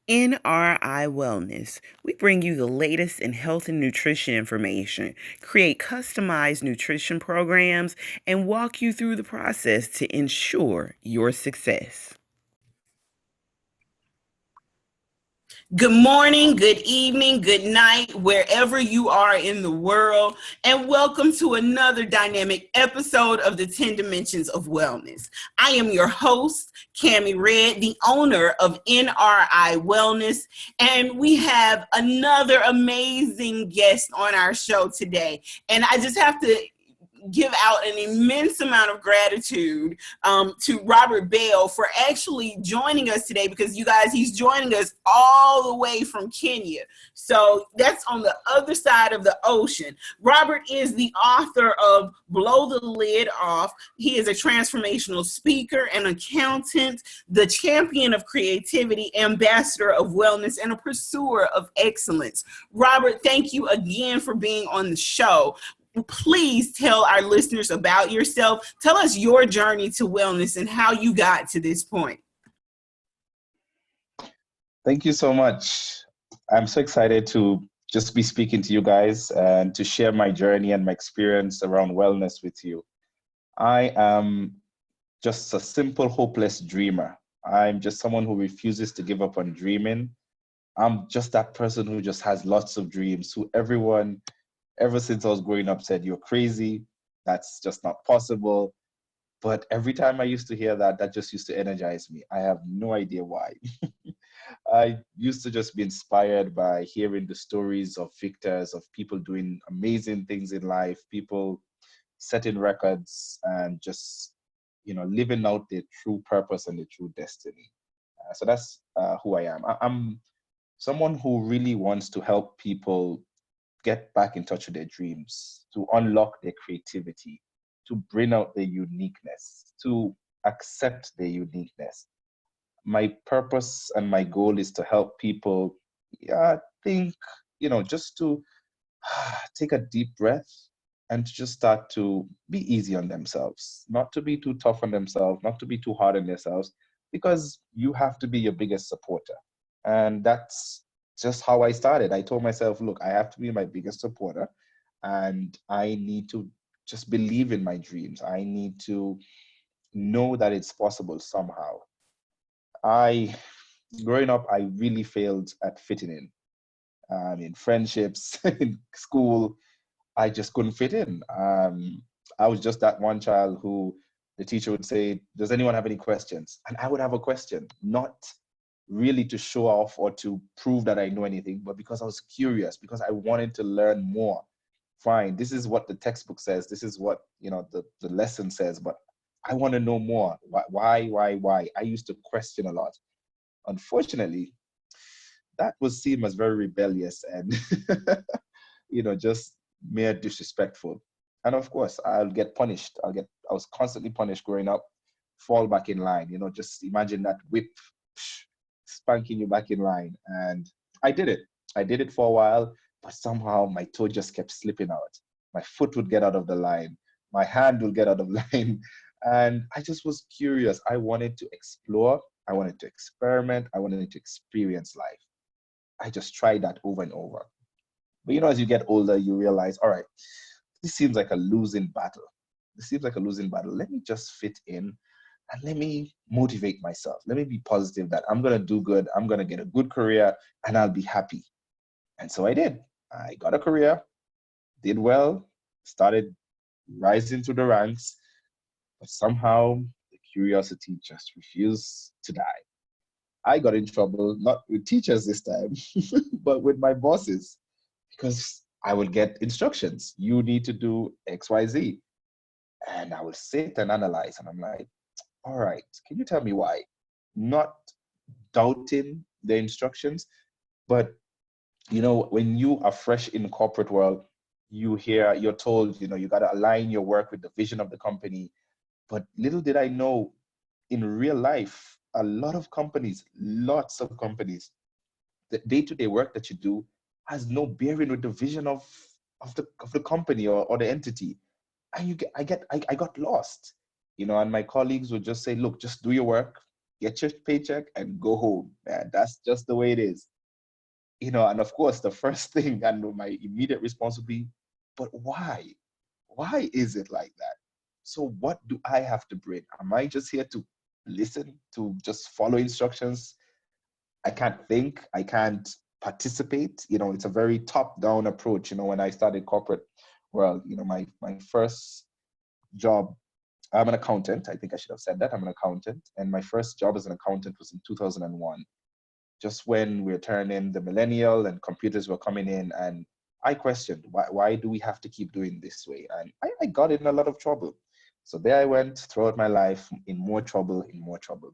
NRI Wellness. We bring you the latest in health and nutrition information, create customized nutrition programs, and walk you through the process to ensure your success. Good morning, good evening, good night, wherever you are in the world, and welcome to another dynamic episode of the 10 Dimensions of Wellness. I am your host, Cammie Red, the owner of NRI Wellness, and we have another amazing guest on our show today. And I just have to give out an immense amount of gratitude to Robert Belle for actually joining us today, because you guys, he's joining us all the way from Kenya. So that's on the other side of the ocean. Robert is the author of Blow the Lid Off. He is a transformational speaker, an accountant, the champion of creativity, ambassador of wellness, and a pursuer of excellence. Robert, thank you again for being on the show. Please tell our listeners about yourself. Tell us your journey to wellness and how you got to this point. Thank you so much. I'm so excited to just be speaking to you guys and to share my journey and my experience around wellness with you. I am just a simple, hopeless dreamer. I'm just someone who refuses to give up on dreaming. I'm just that person who just has lots of dreams, who everyone ever since I was growing up said, "You're crazy, that's just not possible." But every time I used to hear that, that just used to energize me. I have no idea why. I used to just be inspired by hearing the stories of victors, of people doing amazing things in life, people setting records and just, living out their true purpose and their true destiny. So that's who I am. I'm someone who really wants to help people get back in touch with their dreams, to unlock their creativity, to bring out their uniqueness, to accept their uniqueness. My purpose and my goal is to help people think, just to take a deep breath and to just start to be easy on themselves, not to be too tough on themselves, not to be too hard on themselves, because you have to be your biggest supporter. And that's just how I started. I told myself, look, I have to be my biggest supporter and I need to just believe in my dreams. I need to know that it's possible somehow. I, growing up, I really failed at fitting in friendships, in school. I just couldn't fit in. I was just that one child who the teacher would say, "Does anyone have any questions?" And I would have a question, not really to show off or to prove that I know anything, but because I was curious, because I wanted to learn more. Fine, this is what the textbook says. This is what the lesson says, but I want to know more. Why? I used to question a lot. Unfortunately, that was seen as very rebellious and just mere disrespectful. And of course, I'll get punished. I was constantly punished growing up. Fall back in line. Just imagine that whip spanking you back in line. And I did it. I did it for a while, but somehow my toe just kept slipping out. My foot would get out of the line. My hand would get out of line. And I just was curious. I wanted to explore. I wanted to experiment. I wanted to experience life. I just tried that over and over. But as you get older, you realize, all right, this seems like a losing battle. This seems like a losing battle. Let me just fit in and let me motivate myself. Let me be positive that I'm going to do good. I'm going to get a good career and I'll be happy. And so I did. I got a career, did well, started rising through the ranks, but somehow the curiosity just refused to die. I got in trouble, not with teachers this time, but with my bosses, because I would get instructions. You need to do X, Y, Z. And I would sit and analyze. And I'm like, all right, can you tell me why? Not doubting the instructions, but when you are fresh in the corporate world, you're told, you got to align your work with the vision of the company. But little did I know, in real life, a lot of companies, lots of companies, the day-to-day work that you do has no bearing with the vision of the company or the entity. And I got lost, and my colleagues would just say, look, just do your work, get your paycheck and go home. Man, that's just the way it is. And of course, the first thing and my immediate response would be, but why? Why is it like that? So what do I have to bring? Am I just here to listen, to just follow instructions? I can't think, I can't participate. It's a very top-down approach. When I started corporate world, my first job, I'm an accountant. I think I should have said that. I'm an accountant. And my first job as an accountant was in 2001, just when we're turning the millennial and computers were coming in. And I questioned, why do we have to keep doing this way? And I got in a lot of trouble. So there I went throughout my life in more trouble, in more trouble.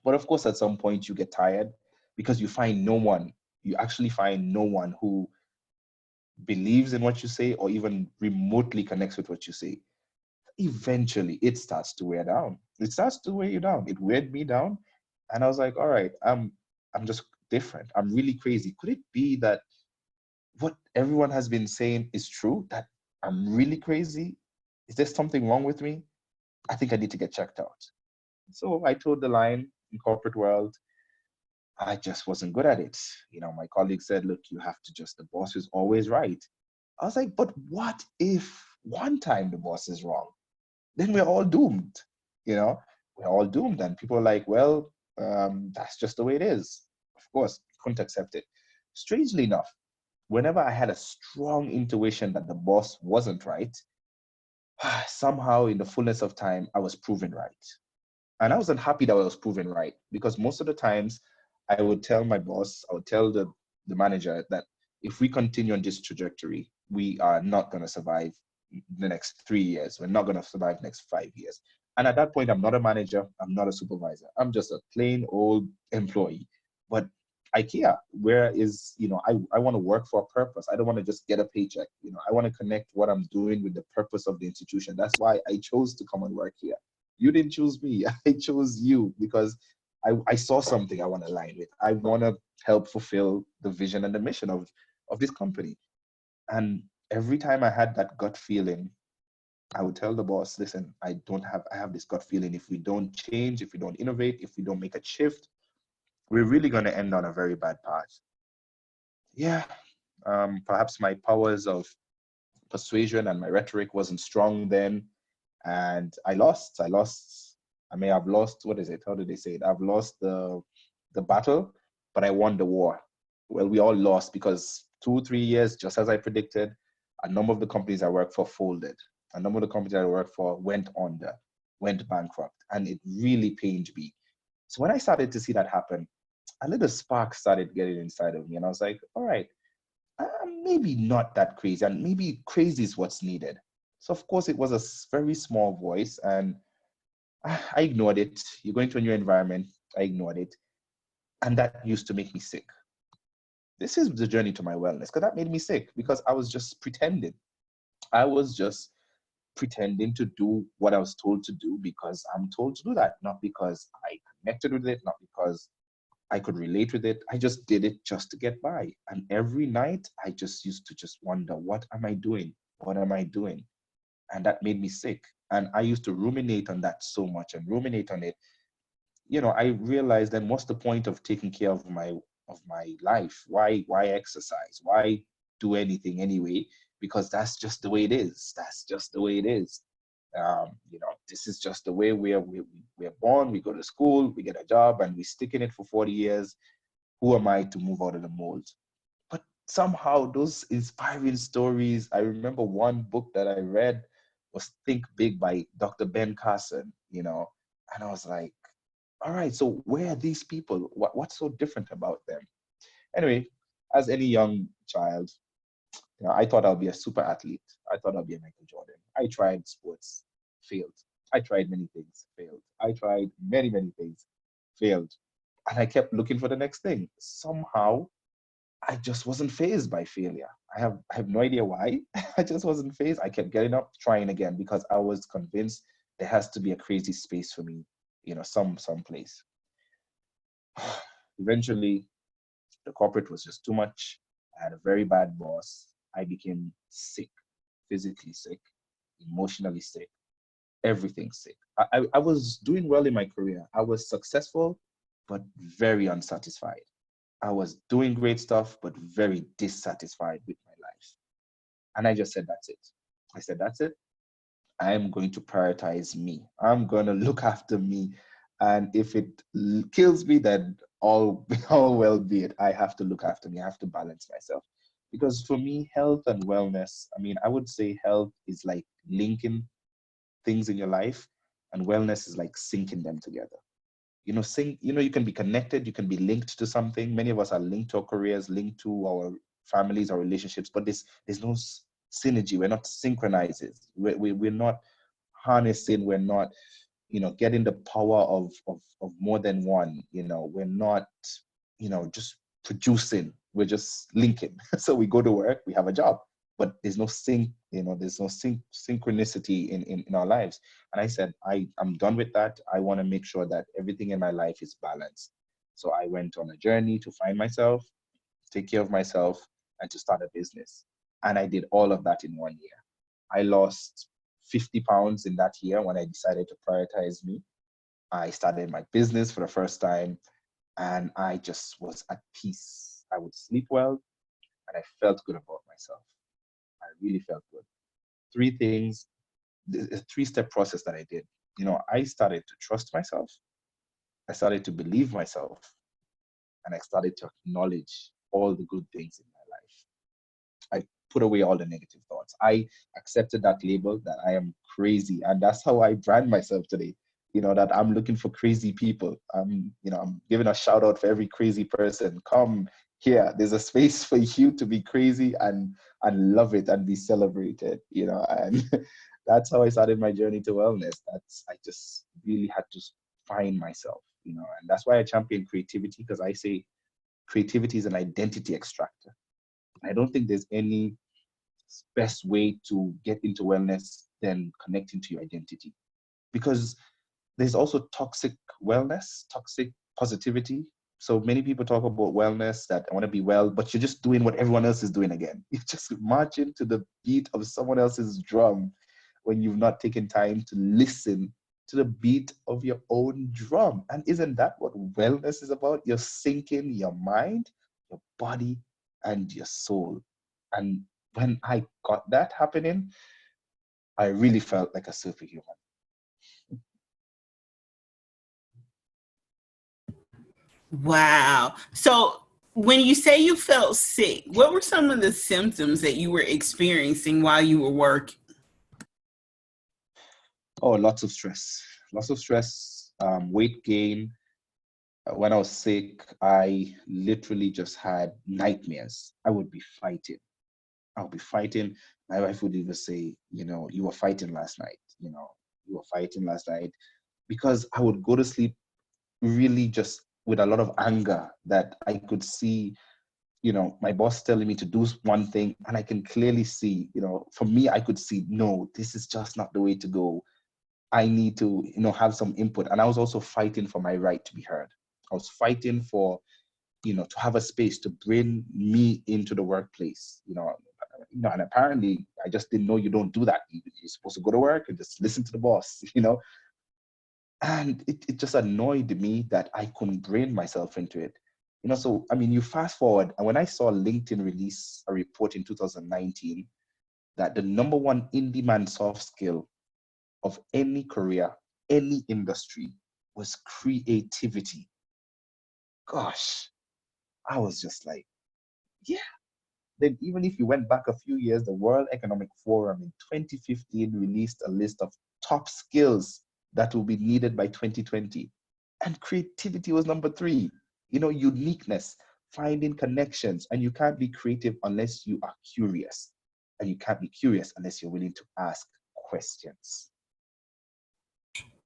But of course, at some point you get tired because you actually find no one who believes in what you say or even remotely connects with what you say. Eventually it starts to wear down. It starts to wear you down. It weighed me down. And I was like, all right, I'm just different. I'm really crazy. Could it be that what everyone has been saying is true? That I'm really crazy? Is there something wrong with me? I think I need to get checked out. So I told the line in corporate world, I just wasn't good at it. My colleague said, look, you have to just, the boss is always right. I was like, but what if one time the boss is wrong? Then we're all doomed. You know, we're all doomed. And people are like, well, that's just the way it is. Of course, couldn't accept it. Strangely enough, whenever I had a strong intuition that the boss wasn't right, somehow in the fullness of time, I was proven right. And I wasn't happy that I was proven right because most of the times I would tell my boss, I would tell the manager that if we continue on this trajectory, we are not going to survive the next 3 years. We're not going to survive the next 5 years. And at that point, I'm not a manager. I'm not a supervisor. I'm just a plain old employee. But I care. Where is, I want to work for a purpose. I don't want to just get a paycheck. I want to connect what I'm doing with the purpose of the institution. That's why I chose to come and work here. You didn't choose me. I chose you because I saw something I want to align with. I want to help fulfill the vision and the mission of this company. And every time I had that gut feeling, I would tell the boss, listen, I have this gut feeling. If we don't change, if we don't innovate, if we don't make a shift, we're really going to end on a very bad path. Yeah, perhaps my powers of persuasion and my rhetoric wasn't strong then. And I lost. I may have lost, what is it? How did they say it? I've lost the battle, but I won the war. Well, we all lost because 2, 3 years, just as I predicted, a number of the companies I worked for folded. A number of the companies I worked for went under, went bankrupt, and it really pained me. So when I started to see that happen, a little spark started getting inside of me, and I was like, all right, maybe not that crazy, and maybe crazy is what's needed. So of course it was a very small voice, and I ignored it. You go into a new environment, I ignored it, and that used to make me sick. This is the journey to my wellness because that made me sick because I was just pretending. I was just pretending to do what I was told to do because I'm told to do that, not because I connected with it, not because I could relate with it. I just did it just to get by. And every night I just used to just wonder, what am I doing? What am I doing? And that made me sick. And I used to ruminate on that so much and ruminate on it. I realized then what's the point of taking care of my life? Why exercise? Why do anything anyway? Because that's just the way it is. That's just the way it is. This is just the way we're born. We go to school, we get a job, and we stick in it for 40 years. Who am I to move out of the mold? But somehow those inspiring stories, I remember one book that I read was Think Big by Dr. Ben Carson, and I was like, all right, so where are these people? What's so different about them? Anyway, as any young child, I thought I'll be a super athlete. I thought I'll be a Michael Jordan. I tried sports, failed. I tried many things, failed. I tried many, many things, failed. And I kept looking for the next thing. Somehow, I just wasn't phased by failure. I have no idea why. I just wasn't phased. I kept getting up, trying again, because I was convinced there has to be a crazy space for me, some place. Eventually, the corporate was just too much. I had a very bad boss. I became sick, physically sick, emotionally sick. everything sick. I was doing well in my career. I was successful, but very unsatisfied. I was doing great stuff, but very dissatisfied with my life. And I just said, that's it. I said, that's it. I am going to prioritize me. I'm going to look after me. And if it kills me, then all well be it. I have to look after me. I have to balance myself. Because for me, health and wellness, I mean, I would say health is like linking things in your life, and wellness is like syncing them together. You can be connected, you can be linked to something. Many of us are linked to our careers, linked to our families, our relationships, but there's no synergy. We're not synchronized. We're not harnessing. We're not, getting the power of more than one. We're not, just producing. We're just linking. So we go to work, we have a job, but there's no synchronicity in our lives. And I said, I'm done with that. I want to make sure that everything in my life is balanced. So I went on a journey to find myself, take care of myself, and to start a business. And I did all of that in 1 year. I lost 50 pounds in that year when I decided to prioritize me. I started my business for the first time, and I just was at peace. I would sleep well, and I felt good about myself. I really felt good. Three things, a three-step process that I did. I started to trust myself. I started to believe myself, and I started to acknowledge all the good things in my life. I put away all the negative thoughts. I accepted that label that I am crazy, and that's how I brand myself today. That I'm looking for crazy people. I'm giving a shout out for every crazy person. Come here. There's a space for you to be crazy and love it and be celebrated. And that's how I started my journey to wellness. I just really had to find myself. And that's why I champion creativity, because I say creativity is an identity extractor. I don't think there's any best way to get into wellness than connecting to your identity, because there's also toxic wellness, toxic positivity. So many people talk about wellness, that I want to be well, but you're just doing what everyone else is doing again. You're just marching to the beat of someone else's drum when you've not taken time to listen to the beat of your own drum. And isn't that what wellness is about? You're syncing your mind, your body, and your soul. And when I got that happening, I really felt like a superhuman. Wow. So when you say you felt sick, what were some of the symptoms that you were experiencing while you were working? Oh, lots of stress, weight gain. When I was sick, I literally just had nightmares. I would be fighting. I would be fighting. My wife would even say, you were fighting last night. You were fighting last night, because I would go to sleep really just with a lot of anger, that I could see, my boss telling me to do one thing, and I can clearly see, for me, I could see, no, this is just not the way to go. I need to, have some input. And I was also fighting for my right to be heard. I was fighting for, to have a space to bring me into the workplace, and apparently I just didn't know you don't do that. You're supposed to go to work and just listen to the boss, and it just annoyed me that I couldn't bring myself into it. So, I mean, you fast forward, and when I saw LinkedIn release a report in 2019 that the number one in-demand soft skill of any career, any industry, was creativity. Gosh, I was just like, yeah. Then even if you went back a few years, the World Economic Forum in 2015 released a list of top skills that will be needed by 2020. And creativity was number three. Uniqueness, finding connections. And you can't be creative unless you are curious. And you can't be curious unless you're willing to ask questions.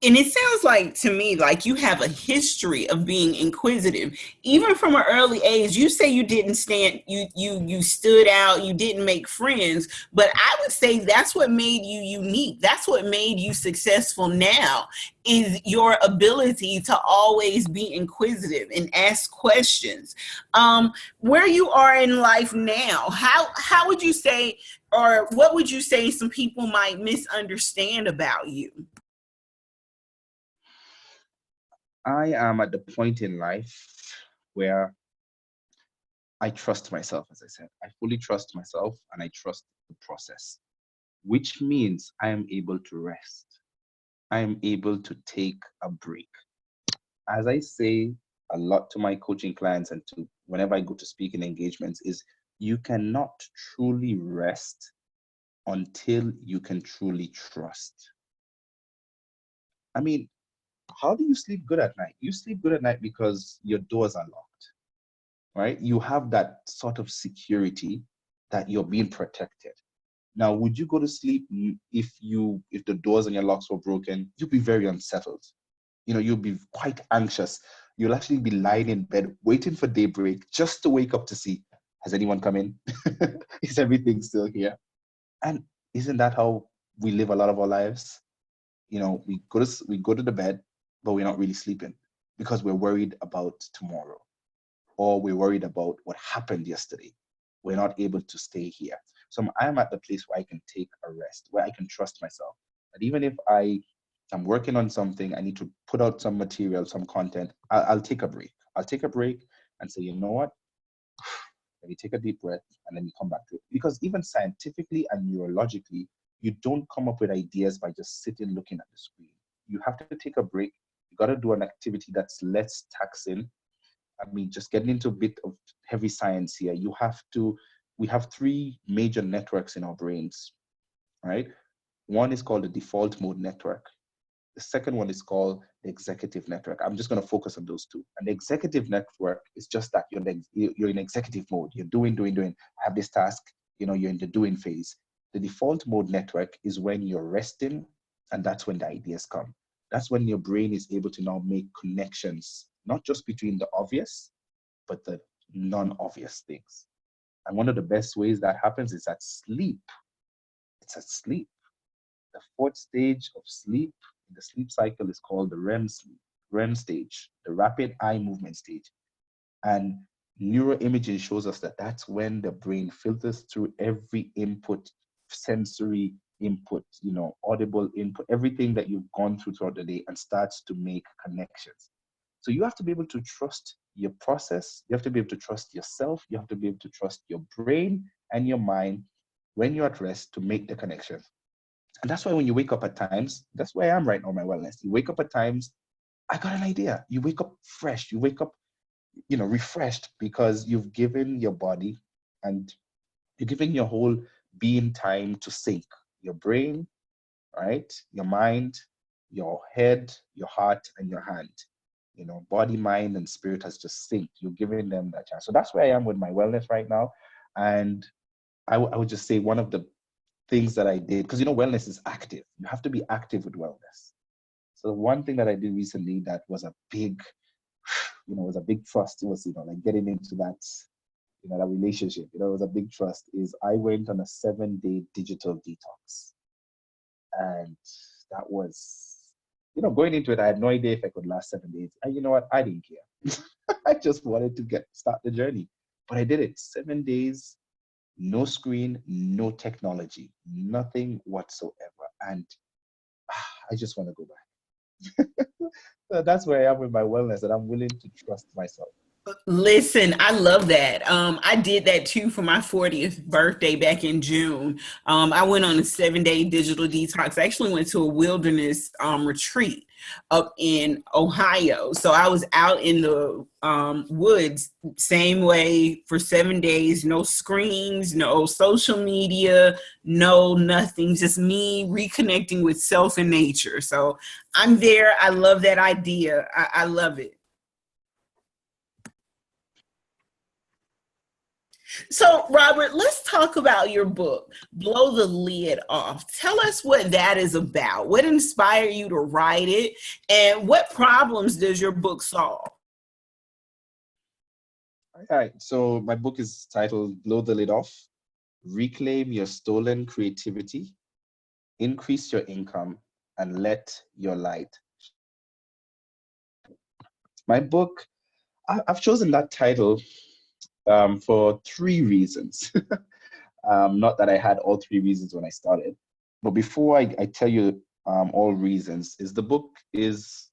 And it sounds like to me like you have a history of being inquisitive, even from an early age. You say you didn't stand, you stood out, you didn't make friends, but I would say that's what made you unique. That's what made you successful now, is your ability to always be inquisitive and ask questions. Where you are in life now, how would you say, or what would you say some people might misunderstand about you? I am at the point in life where I trust myself, as I said. I fully trust myself and I trust the process, which means I am able to rest. I am able to take a break. As I say a lot to my coaching clients and to whenever I go to speaking engagements, is you cannot truly rest until you can truly trust. I mean, how do you sleep good at night? You sleep good at night because your doors are locked, right? You have that sort of security that you're being protected. Now, would you go to sleep if the doors and your locks were broken? You'd be very unsettled. You'll be quite anxious. You'll actually be lying in bed waiting for daybreak just to wake up to see, has anyone come in? Is everything still here? And isn't that how we live a lot of our lives? We go to the bed, but we're not really sleeping because we're worried about tomorrow, or we're worried about what happened yesterday. We're not able to stay here. So I'm at the place where I can take a rest, where I can trust myself. That even if I'm working on something, I need to put out some material, some content, I'll take a break. I'll take a break and say, you know what? Let me take a deep breath and let me come back to it. Because even scientifically and neurologically, you don't come up with ideas by just sitting looking at the screen. You have to take a break. You got to do an activity that's less taxing. I mean, just getting into a bit of heavy science here, we have three major networks in our brains, right? One is called the default mode network. The second one is called the executive network. I'm just going to focus on those two. And the executive network is just that you're in executive mode. You're doing. I have this task, you're in the doing phase. The default mode network is when you're resting, and that's when the ideas come. That's when your brain is able to now make connections, not just between the obvious, but the non-obvious things. And one of the best ways that happens is at sleep. It's at sleep. The fourth stage of sleep in the sleep cycle is called the REM stage, the rapid eye movement stage. And neuroimaging shows us that that's when the brain filters through every input, sensory input, audible input, everything that you've gone through throughout the day, and starts to make connections. So you have to be able to trust your process. You have to be able to trust yourself. You have to be able to trust your brain and your mind when you're at rest to make the connection. And that's why when you wake up at times, that's where I am right now, my wellness. You wake up at times, I got an idea. You wake up fresh. You wake up, refreshed because you've given your body and you're giving your whole being time to sync. Your brain, right? Your mind, your head, your heart, and your hand. Body, mind, and spirit has just synced. You're giving them that chance. So that's where I am with my wellness right now. And I would just say one of the things that I did, because wellness is active. You have to be active with wellness. So one thing that I did recently that was a big, was a big trust. It was, like getting into that, that relationship. It was a big trust. Is I went on a 7-day digital detox, and that was, going into it, I had no idea if I could last 7 days. And you know what? I didn't care. I just wanted to start the journey, but I did it. 7 days. No screen, no technology, nothing whatsoever. And I just want to go back. So that's where I am with my wellness, and I'm willing to trust myself. Listen, I love that. I did that too for my 40th birthday back in June. I went on a 7-day digital detox. I actually went to a wilderness retreat up in Ohio. So I was out in the woods, same way for 7 days, no screens, no social media, no nothing, just me reconnecting with self and nature. So I'm there. I love that idea. I love it. So, Robert, let's talk about your book, Blow the Lid Off. Tell us what that is about. What inspired you to write it? And what problems does your book solve? All right. So my book is titled Blow the Lid Off: Reclaim Your Stolen Creativity, Increase Your Income, and Let Your Light. My book, I've chosen that title for three reasons. Not that I had all three reasons when I started, but before I tell you all reasons, is the book is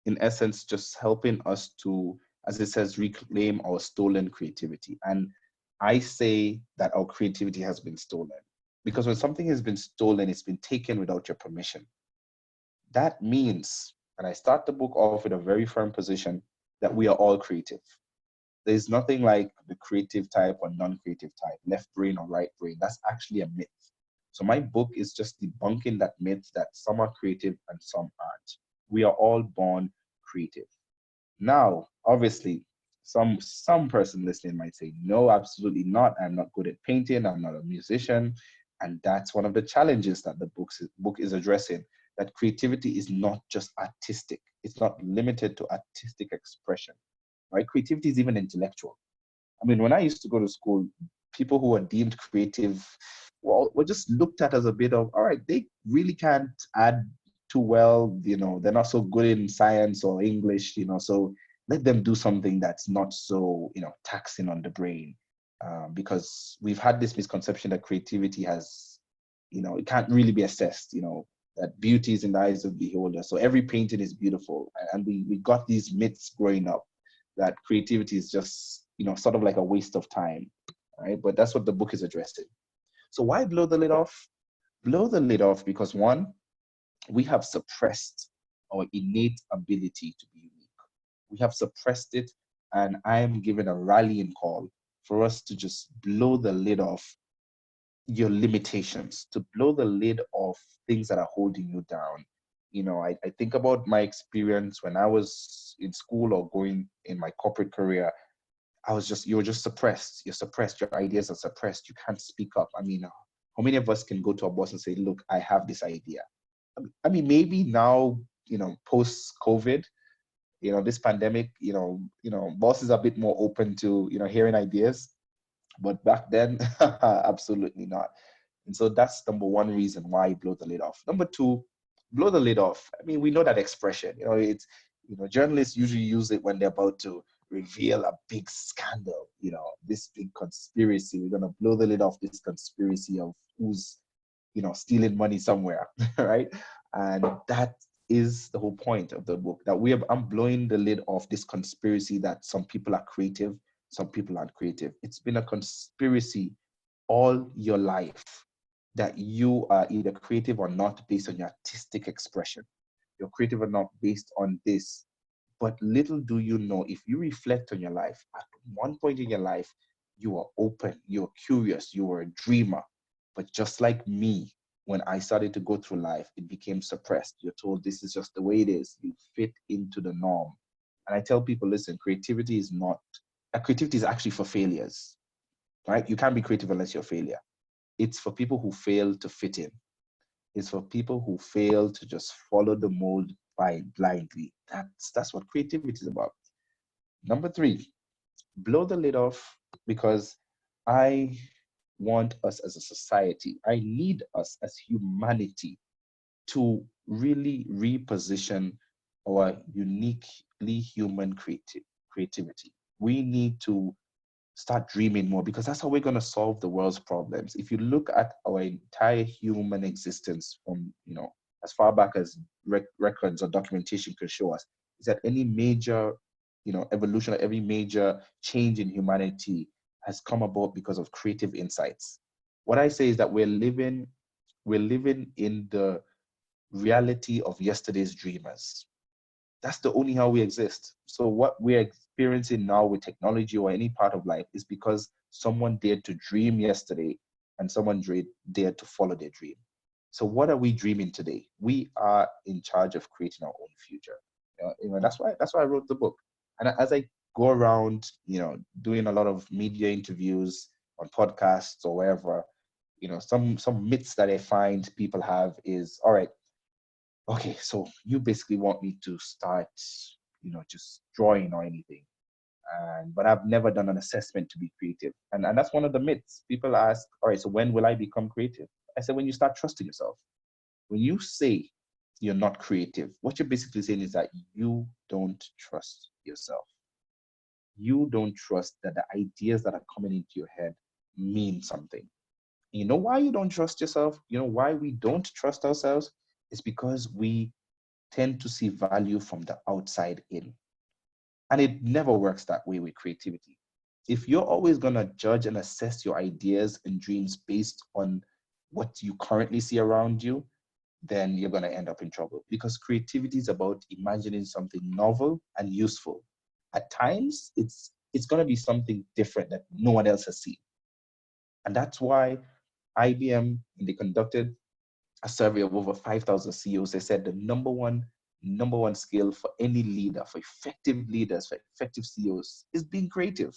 in essence, just helping us to, as it says, reclaim our stolen creativity. And I say that our creativity has been stolen because when something has been stolen, it's been taken without your permission. That means, and I start the book off with a very firm position, that we are all creative. There's nothing like the creative type or non-creative type, left brain or right brain. That's actually a myth. So my book is just debunking that myth that some are creative and some aren't. We are all born creative. Now, obviously, some person listening might say, no, absolutely not. I'm not good at painting. I'm not a musician. And that's one of the challenges that the book is addressing, that creativity is not just artistic. It's not limited to artistic expression, right? Creativity is even intellectual. I mean, when I used to go to school, people who were deemed creative, well, were just looked at as a bit of, all right, they really can't add too well, they're not so good in science or English, so let them do something that's not so, taxing on the brain. Because we've had this misconception that creativity has, it can't really be assessed, that beauty is in the eyes of the beholder. So every painting is beautiful. And we got these myths growing up that creativity is just, sort of like a waste of time, right? But that's what the book is addressing. So why blow the lid off? Blow the lid off because one, we have suppressed our innate ability to be unique. We have suppressed it, and I am giving a rallying call for us to just blow the lid off your limitations, to blow the lid off things that are holding you down. I think about my experience when I was in school or going in my corporate career. You're just suppressed. You're suppressed. Your ideas are suppressed. You can't speak up. I mean, how many of us can go to our boss and say, look, I have this idea? I mean, maybe now, post COVID, this pandemic, bosses are a bit more open to, hearing ideas. But back then, absolutely not. And so that's number one reason why you blow the lid off. Number two, blow the lid off. I mean, we know that expression. Journalists usually use it when they're about to reveal a big scandal, this big conspiracy. We're gonna blow the lid off this conspiracy of who's, stealing money somewhere, right? And that is the whole point of the book. I'm blowing the lid off this conspiracy that some people are creative, some people aren't creative. It's been a conspiracy all your life that you are either creative or not based on your artistic expression. You're creative or not based on this. But little do you know, if you reflect on your life, at one point in your life, you are open, you're curious, you were a dreamer. But just like me, when I started to go through life, it became suppressed. You're told this is just the way it is. You fit into the norm. And I tell people, listen, creativity is actually for failures, right? You can't be creative unless you're a failure. It's for people who fail to fit in. It's for people who fail to just follow the mold blindly. That's what creativity is about. Number three, blow the lid off because I want us as a society, I need us as humanity to really reposition our uniquely human creativity. We need to start dreaming more because that's how we're going to solve the world's problems. If you look at our entire human existence from, as far back as records or documentation can show us, is that any major, evolution or every major change in humanity has come about because of creative insights. What I say is that we're living in the reality of yesterday's dreamers. That's the only how we exist. So what we're experiencing now with technology or any part of life is because someone dared to dream yesterday and someone dared to follow their dream. So what are we dreaming today? We are in charge of creating our own future. That's why I wrote the book. And as I go around, doing a lot of media interviews on podcasts or wherever, some myths that I find people have is, all right, okay, so you basically want me to start, just drawing or anything. But I've never done an assessment to be creative. And that's one of the myths. People ask, all right, so when will I become creative? I said, when you start trusting yourself. When you say you're not creative, what you're basically saying is that you don't trust yourself. You don't trust that the ideas that are coming into your head mean something. You know why you don't trust yourself? You know why we don't trust ourselves? It's because we tend to see value from the outside in. And it never works that way with creativity. If you're always going to judge and assess your ideas and dreams based on what you currently see around you, then you're going to end up in trouble, because creativity is about imagining something novel and useful. At times, it's going to be something different that no one else has seen. And that's why IBM, when they conducted a survey of over 5,000 CEOs, they said the number one skill for any leader, for effective leaders, for effective CEOs, is being creative.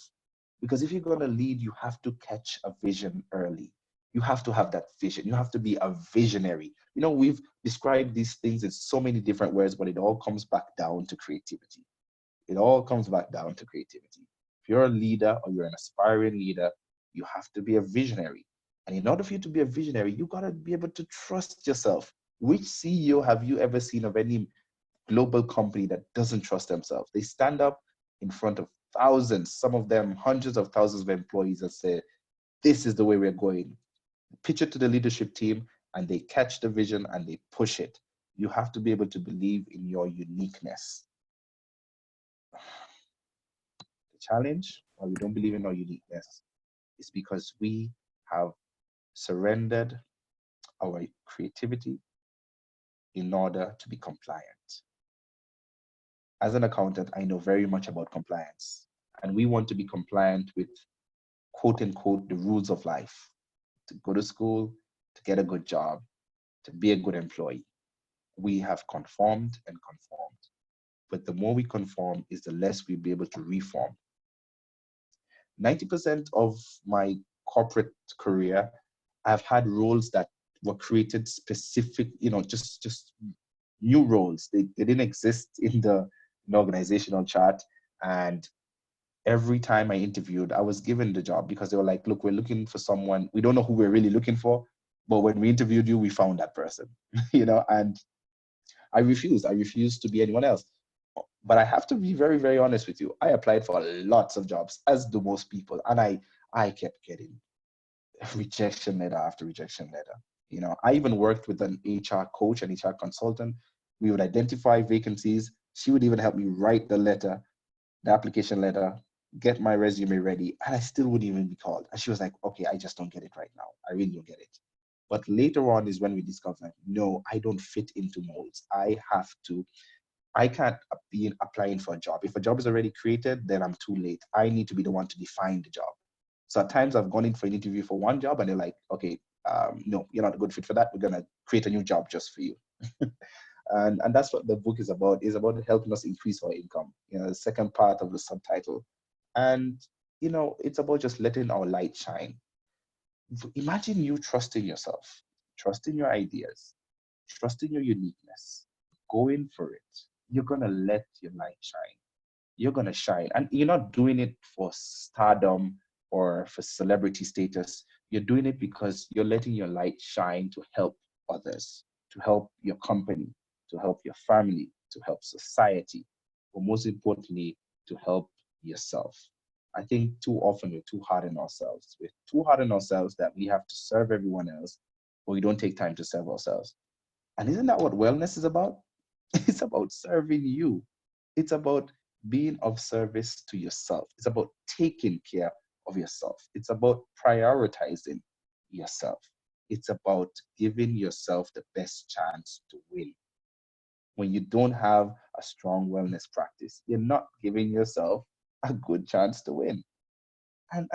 Because if you're going to lead, you have to catch a vision early. You have to have that vision. You have to be a visionary. We've described these things in so many different words, but it all comes back down to creativity. It all comes back down to creativity. If you're a leader or you're an aspiring leader, you have to be a visionary. And in order for you to be a visionary, you got to be able to trust yourself. Which CEO have you ever seen of any global company that doesn't trust themselves? They stand up in front of thousands, some of them hundreds of thousands of employees, and say, this is the way we're going. Pitch it to the leadership team, and they catch the vision and they push it. You have to be able to believe in your uniqueness. The challenge, why we don't believe in our uniqueness, is because we have surrendered our creativity in order to be compliant. As an accountant, I know very much about compliance, and we want to be compliant with, quote unquote, the rules of life: to go to school, to get a good job, to be a good employee. We have conformed and conformed, but the more we conform is the less we'll be able to reform. 90% of my corporate career, I've had roles that were created specific, just new roles. They didn't exist in the organizational chart. And every time I interviewed, I was given the job because they were like, look, we're looking for someone. We don't know who we're really looking for, but when we interviewed you, we found that person, and I refused to be anyone else. But I have to be very, very honest with you. I applied for lots of jobs, as do most people. And I kept getting rejection letter after rejection letter. I even worked with an HR coach, an HR consultant. We would identify vacancies. She would even help me write the application letter, get my resume ready, and I still wouldn't even be called. And she was like, okay, I just don't get it right now. I really don't get it. But later on is when we discovered, no, I don't fit into molds. I can't be applying for a job. If a job is already created, then I'm too late. I need to be the one to define the job. So at times I've gone in for an interview for one job and they're like, okay, no, you're not a good fit for that. We're going to create a new job just for you. And that's what the book is about helping us increase our income. The second part of the subtitle. And, it's about just letting our light shine. Imagine you trusting yourself, trusting your ideas, trusting your uniqueness, going for it. You're going to let your light shine. You're going to shine. And you're not doing it for stardom or for celebrity status. You're doing it because you're letting your light shine to help others, to help your company, to help your family, to help society, but most importantly, to help yourself. I think too often we're too hard on ourselves. We're too hard on ourselves that we have to serve everyone else, but we don't take time to serve ourselves. And isn't that what wellness is about? It's about serving you. It's about being of service to yourself. It's about taking care of yourself. It's about prioritizing yourself. It's about giving yourself the best chance to win. When you don't have a strong wellness practice, you're not giving yourself a good chance to win. And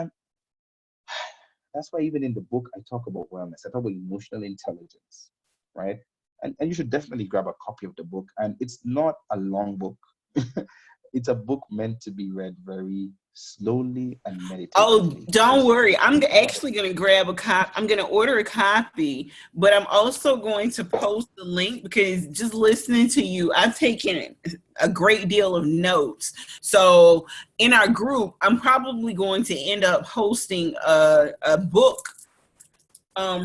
that's why even in the book, I talk about wellness. I talk about emotional intelligence, right? And you should definitely grab a copy of the book. And it's not a long book. It's a book meant to be read very slowly and Oh, meditatively. don't There's worry. I'm nothing about it. actually going to grab a copy. I'm going to order a copy, but I'm also going to post the link because just listening to you, I've taken a great deal of notes. So in our group, I'm probably going to end up hosting a book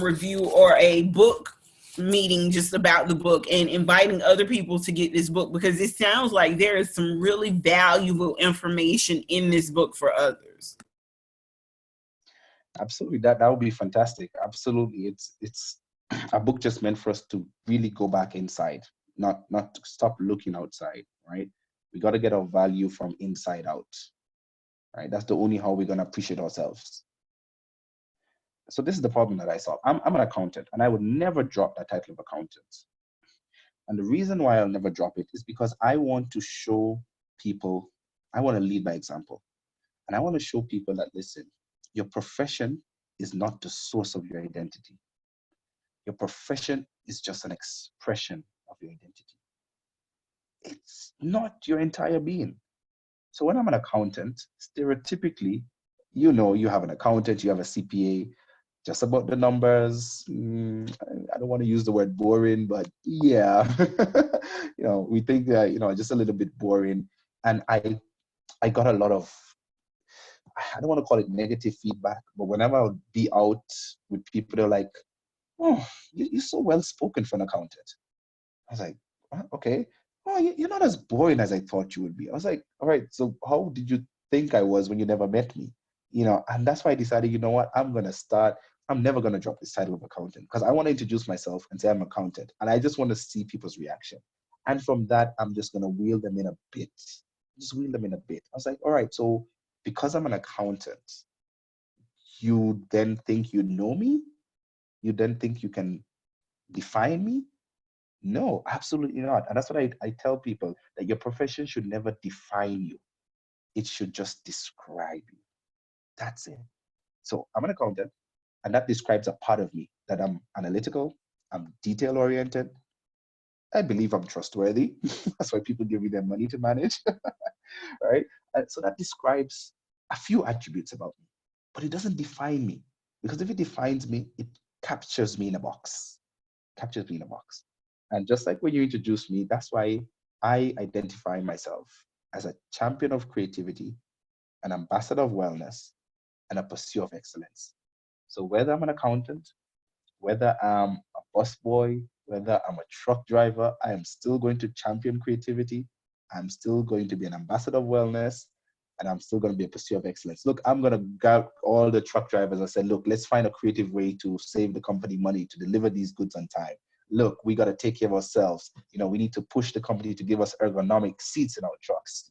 review or a book meeting just about the book and inviting other people to get this book because it sounds like there is some really valuable information in this book for others. Absolutely. That would be fantastic. Absolutely. It's a book just meant for us to really go back inside. not to stop looking outside, right? We got to get our value from inside out, right? That's the only how we're going to appreciate ourselves. So this is the problem that I solve. I'm an accountant, and I would never drop that title of accountant. And the reason why I'll never drop it is because I want to show people, I want to lead by example. And I want to show people that, listen, your profession is not the source of your identity. Your profession is just an expression of your identity. It's not your entire being. So when I'm an accountant, stereotypically, you have an accountant, you have a CPA, just about the numbers. I don't want to use the word boring, but yeah, we think that, just a little bit boring. And I got a lot of, I don't want to call it negative feedback, but whenever I would be out with people, they're like, oh, you're so well spoken for an accountant. I was like, okay. Oh, you're not as boring as I thought you would be. I was like, all right, so how did you think I was when you never met me? And that's why I decided, you know what, I'm never going to drop this title of accountant because I want to introduce myself and say I'm an accountant. And I just want to see people's reaction. And from that, I'm just going to wheel them in a bit. Just wheel them in a bit. I was like, all right, so because I'm an accountant, you then think you know me? You then think you can define me? No, absolutely not. And that's what I tell people, that your profession should never define you. It should just describe you. That's it. So I'm an accountant, and that describes a part of me, that I'm analytical, I'm detail oriented, I believe I'm trustworthy. That's why people give me their money to manage, right? And so that describes a few attributes about me, but it doesn't define me, because if it defines me, it captures me in a box, captures me in a box. And just like when you introduced me, that's why I identify myself as a champion of creativity, an ambassador of wellness, and a pursuit of excellence. So whether I'm an accountant, whether I'm a busboy, whether I'm a truck driver, I am still going to champion creativity. I'm still going to be an ambassador of wellness, and I'm still going to be a pursuit of excellence. Look, I'm going to grab all the truck drivers and say, look, let's find a creative way to save the company money to deliver these goods on time. Look, we got to take care of ourselves. We need to push the company to give us ergonomic seats in our trucks,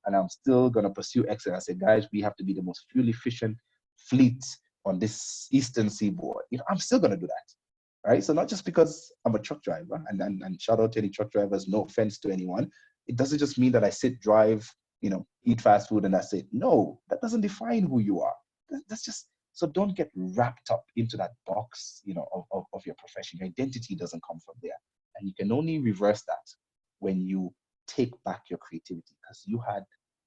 and I'm still going to pursue excellence. I say, guys, we have to be the most fuel efficient fleet on this eastern seaboard. I'm still going to do that, right? So not just because I'm a truck driver, and shout out to any truck drivers, no offense to anyone, it doesn't just mean that I sit, drive, eat fast food and that's it. No, that doesn't define who you are. That's just, so don't get wrapped up into that box, of your profession. Your identity doesn't come from there. And you can only reverse that when you take back your creativity, because you had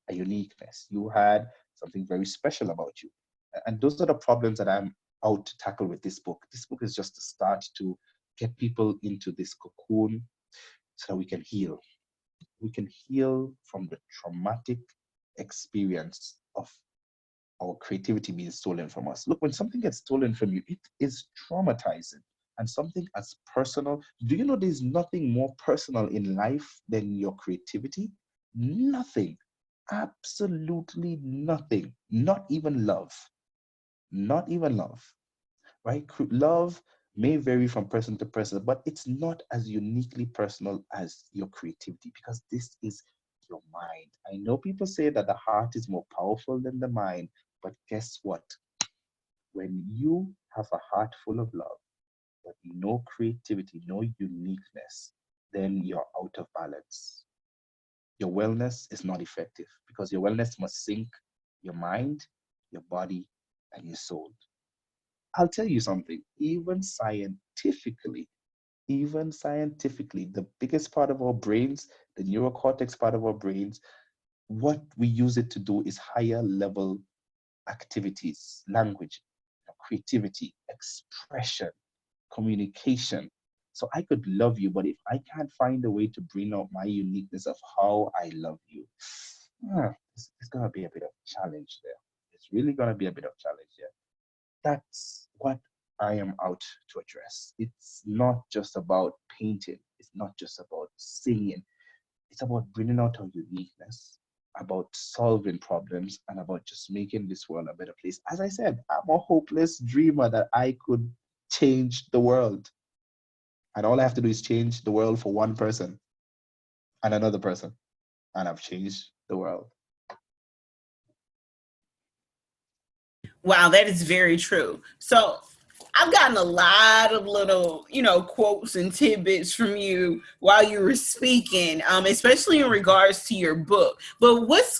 a uniqueness. You had something very special about you. And those are the problems that I'm out to tackle with this book. This book is just a start to get people into this cocoon so that we can heal. We can heal from the traumatic experience of our creativity being stolen from us. Look, when something gets stolen from you, it is traumatizing. And something as personal, do you know there's nothing more personal in life than your creativity? Nothing. Absolutely nothing. Not even love. Not even love, right? Love may vary from person to person, but it's not as uniquely personal as your creativity, because this is your mind. I know people say that the heart is more powerful than the mind, but guess what? When you have a heart full of love, but no creativity, no uniqueness, then you're out of balance. Your wellness is not effective, because your wellness must sync your mind, your body, and your soul. I'll tell you something, even scientifically, the biggest part of our brains, the neurocortex part of our brains, what we use it to do is higher level activities, language, creativity, expression, communication. So I could love you, but if I can't find a way to bring out my uniqueness of how I love you, it's going to be a bit of challenge there. It's really going to be a bit of challenge there. That's what I am out to address. It's not just about painting. It's not just about singing. It's about bringing out our uniqueness, about solving problems, and about just making this world a better place. As I said, I'm a hopeless dreamer that I could change the world. And all I have to do is change the world for one person and another person, and I've changed the world. Wow, that is very true. So I've gotten a lot of little, quotes and tidbits from you while you were speaking, especially in regards to your book. But what's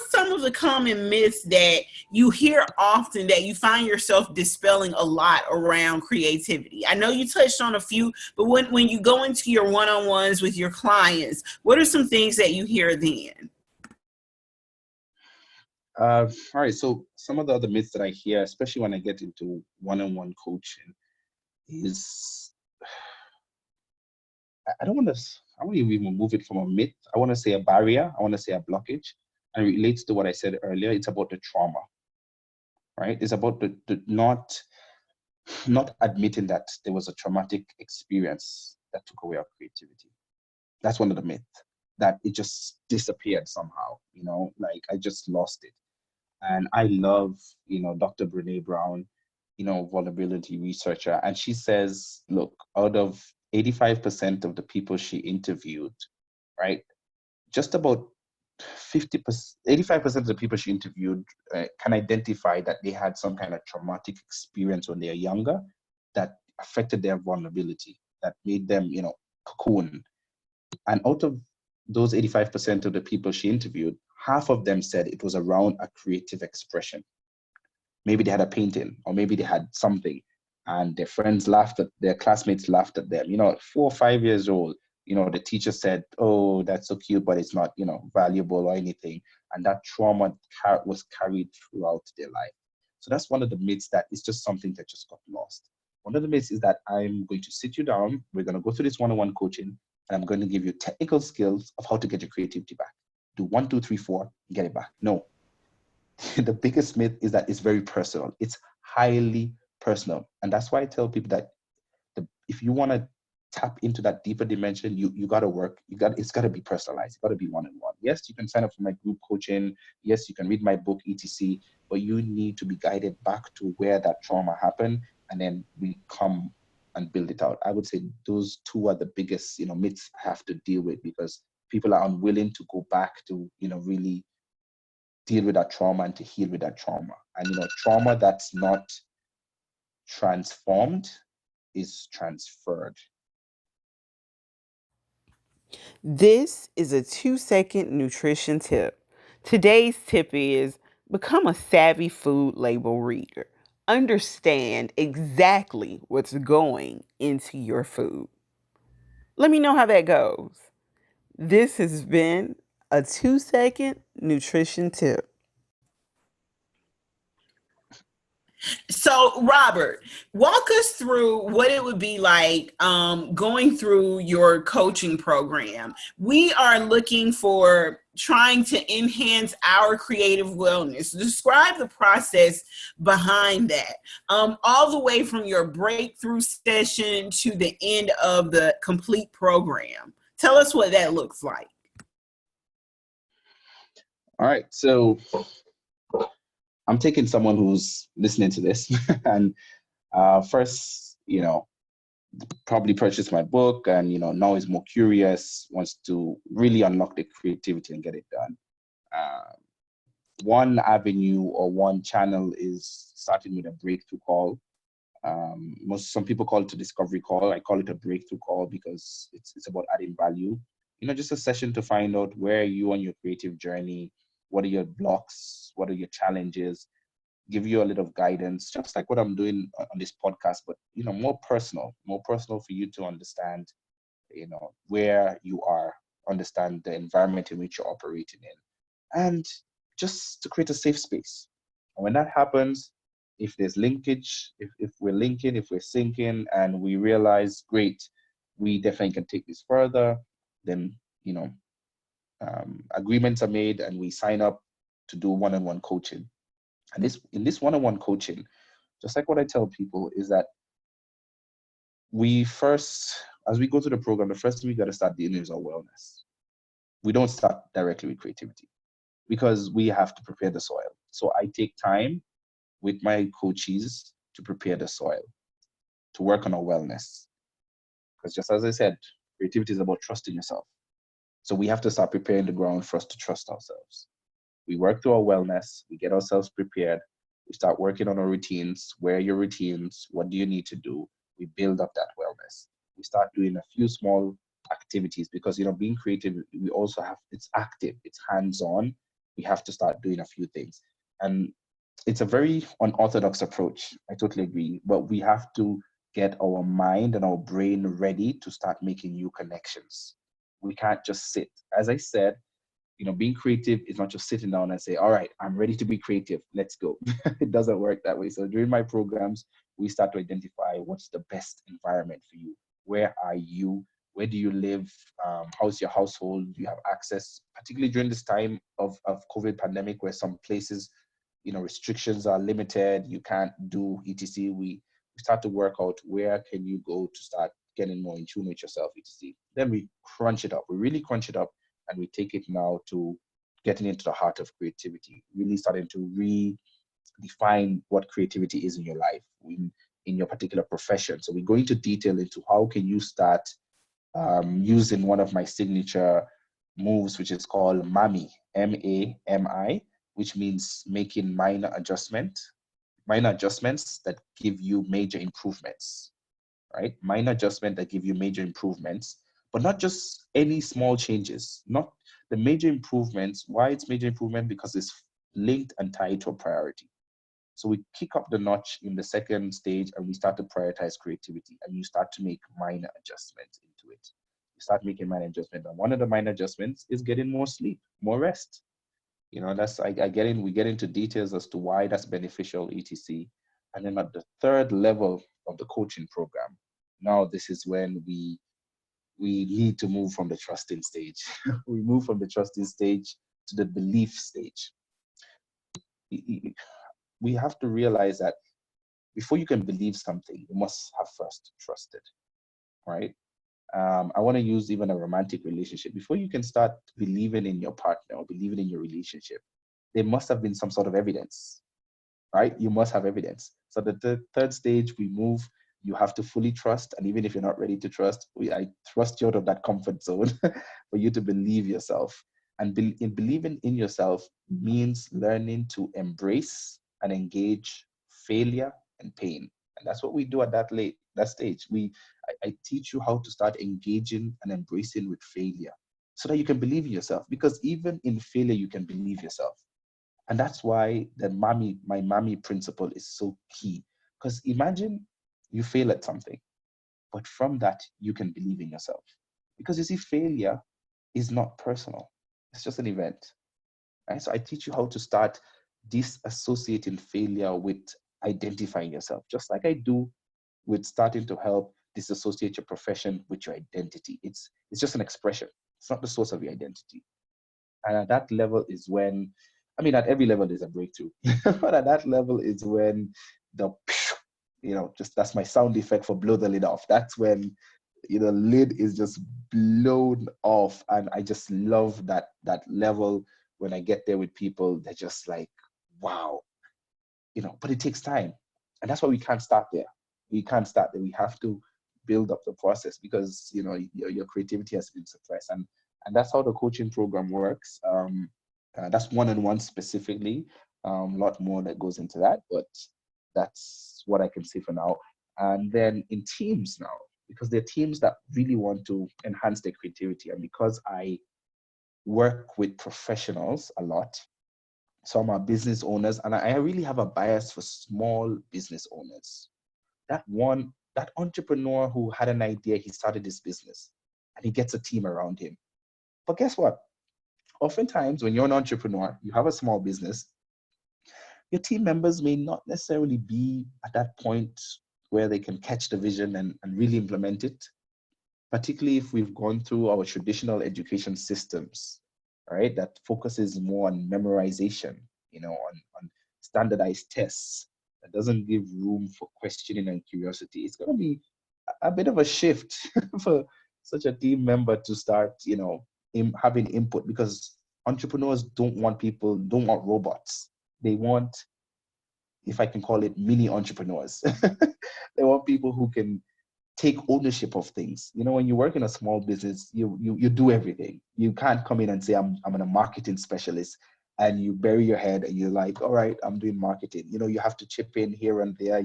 some of the common myths that you hear often that you find yourself dispelling a lot around creativity? I know you touched on a few, but when you go into your one-on-ones with your clients, what are some things that you hear then? All right, so some of the other myths that I hear, especially when I get into one-on-one coaching, is I don't want to. I want to even move it from a myth. I want to say a barrier. I want to say a blockage, and it relates to what I said earlier. It's about the trauma, right? It's about the not admitting that there was a traumatic experience that took away our creativity. That's one of the myths, that it just disappeared somehow. Like I just lost it. And I love, Dr. Brene Brown, vulnerability researcher. And she says, look, out of 85% of the people she interviewed, right, just about 50%, 85% of the people she interviewed can identify that they had some kind of traumatic experience when they are younger that affected their vulnerability, that made them, cocoon. And out of those 85% of the people she interviewed, half of them said it was around a creative expression. Maybe they had a painting, or maybe they had something, and their friends laughed at their classmates laughed at them. 4 or 5 years old, the teacher said, "Oh, that's so cute, but it's not, valuable or anything." And that trauma was carried throughout their life. So that's one of the myths, that it's just something that just got lost. One of the myths is that I'm going to sit you down, we're going to go through this one-on-one coaching, and I'm going to give you technical skills of how to get your creativity back. Do 1, 2, 3, 4, get it back. No, the biggest myth is that it's very personal. It's highly personal. And that's why I tell people that if you want to tap into that deeper dimension, you got to work. It's got to be personalized. It's got to be one-on-one. Yes, you can sign up for my group coaching. Yes, you can read my book, etc. But you need to be guided back to where that trauma happened, and then we come and build it out. I would say those two are the biggest, myths I have to deal with, because people are unwilling to go back to, really deal with that trauma and to heal with that trauma. And trauma that's not transformed is transferred. This is a 2-second nutrition tip. Today's tip is become a savvy food label reader. Understand exactly what's going into your food. Let me know how that goes. This has been a 2-second nutrition tip. So, Robert, walk us through what it would be like going through your coaching program. We are looking for trying to enhance our creative wellness. Describe the process behind that, all the way from your breakthrough session to the end of the complete program. Tell us what that looks like. All right. So I'm taking someone who's listening to this and first, probably purchased my book, and now is more curious, wants to really unlock the creativity and get it done. uh, One avenue or one channel is starting with a breakthrough call. Some people call it a discovery call. I call it a breakthrough call because it's about adding value. Just a session to find out where you on your creative journey, what are your blocks, what are your challenges, give you a little guidance, just like what I'm doing on this podcast, but more personal for you to understand, where you are, understand the environment in which you're operating in, and just to create a safe space. And when that happens, if there's linkage, if we're linking, if we're syncing, and we realize, great, we definitely can take this further, then agreements are made and we sign up to do one-on-one coaching. And in this one-on-one coaching, just like what I tell people, is that we first, as we go through the program, the first thing we got to start dealing is our wellness. We don't start directly with creativity because we have to prepare the soil. So I take time with my coaches to prepare the soil, to work on our wellness. Because just as I said, creativity is about trusting yourself. So we have to start preparing the ground for us to trust ourselves. We work through our wellness, we get ourselves prepared, we start working on our routines. Where are your routines? What do you need to do? We build up that wellness. We start doing a few small activities because, being creative, we also have, it's active, it's hands-on. We have to start doing a few things. And it's a very unorthodox approach. I totally agree. But we have to get our mind and our brain ready to start making new connections. We can't just sit. As I said, being creative is not just sitting down and say, all right, I'm ready to be creative. Let's go. It doesn't work that way. So during my programs, we start to identify what's the best environment for you. Where are you? Where do you live? How's your household? Do you have access, particularly during this time of COVID pandemic, where some places, restrictions are limited, you can't do etc. We start to work out where can you go to start getting more in tune with yourself, etc. Then we crunch it up. We really crunch it up, and we take it now to getting into the heart of creativity, really starting to redefine what creativity is in your life, in your particular profession. So we go into detail into how can you start using one of my signature moves, which is called MAMI, MAMI, which means making minor adjustments that give you major improvements, right? Minor adjustment that give you major improvements, but not just any small changes, not the major improvements. Why it's major improvement? Because it's linked and tied to a priority. So we kick up the notch in the second stage and we start to prioritize creativity, and you start to make minor adjustments into it. You start making minor adjustments. And one of the minor adjustments is getting more sleep, more rest. That's we get into details as to why that's beneficial, etc. And then at the third level of the coaching program, now this is when we need to move from the trusting stage. We move from the trusting stage to the belief stage. We have to realize that before you can believe something, you must have first trusted, right? I want to use even a romantic relationship. Before you can start believing in your partner or believing in your relationship, there must have been some sort of evidence, right? You must have evidence. So the third stage, we move, you have to fully trust. And even if you're not ready to trust, I thrust you out of that comfort zone for you to believe yourself. And in believing in yourself means learning to embrace and engage failure and pain. And that's what we do at that stage. I teach you how to start engaging and embracing with failure so that you can believe in yourself. Because even in failure, you can believe yourself. And that's why my mommy principle is so key. Because imagine you fail at something, but from that, you can believe in yourself. Because you see, failure is not personal. It's just an event. Right? So I teach you how to start disassociating failure with identifying yourself, just like I do with starting to help disassociate your profession with your identity. It's just an expression. It's not the source of your identity. And at that level is when, at every level there's a breakthrough, but at that level is when the, just that's my sound effect for blow the lid off. That's when, the lid is just blown off. And I just love that level when I get there with people. They're just like, wow, but it takes time. And that's why we can't start there. We can't start there. We have to build up the process because, your creativity has been suppressed. And that's how the coaching program works. That's one-on-one specifically. A lot more that goes into that, but that's what I can say for now. And then in teams now, because there are teams that really want to enhance their creativity. And because I work with professionals a lot, some are business owners, and I really have a bias for small business owners. That entrepreneur who had an idea, he started his business and he gets a team around him. But guess what? Oftentimes, when you're an entrepreneur, you have a small business, your team members may not necessarily be at that point where they can catch the vision and really implement it, particularly if we've gone through our traditional education systems, right? That focuses more on memorization, on standardized tests, that doesn't give room for questioning and curiosity. It's going to be a bit of a shift for such a team member to start, having input, because entrepreneurs don't want robots. They want, if I can call it, mini entrepreneurs. They want people who can take ownership of things. When you work in a small business, you do everything. You can't come in and say, I'm a marketing specialist, and you bury your head and you're like, all right, I'm doing marketing. You have to chip in here and there.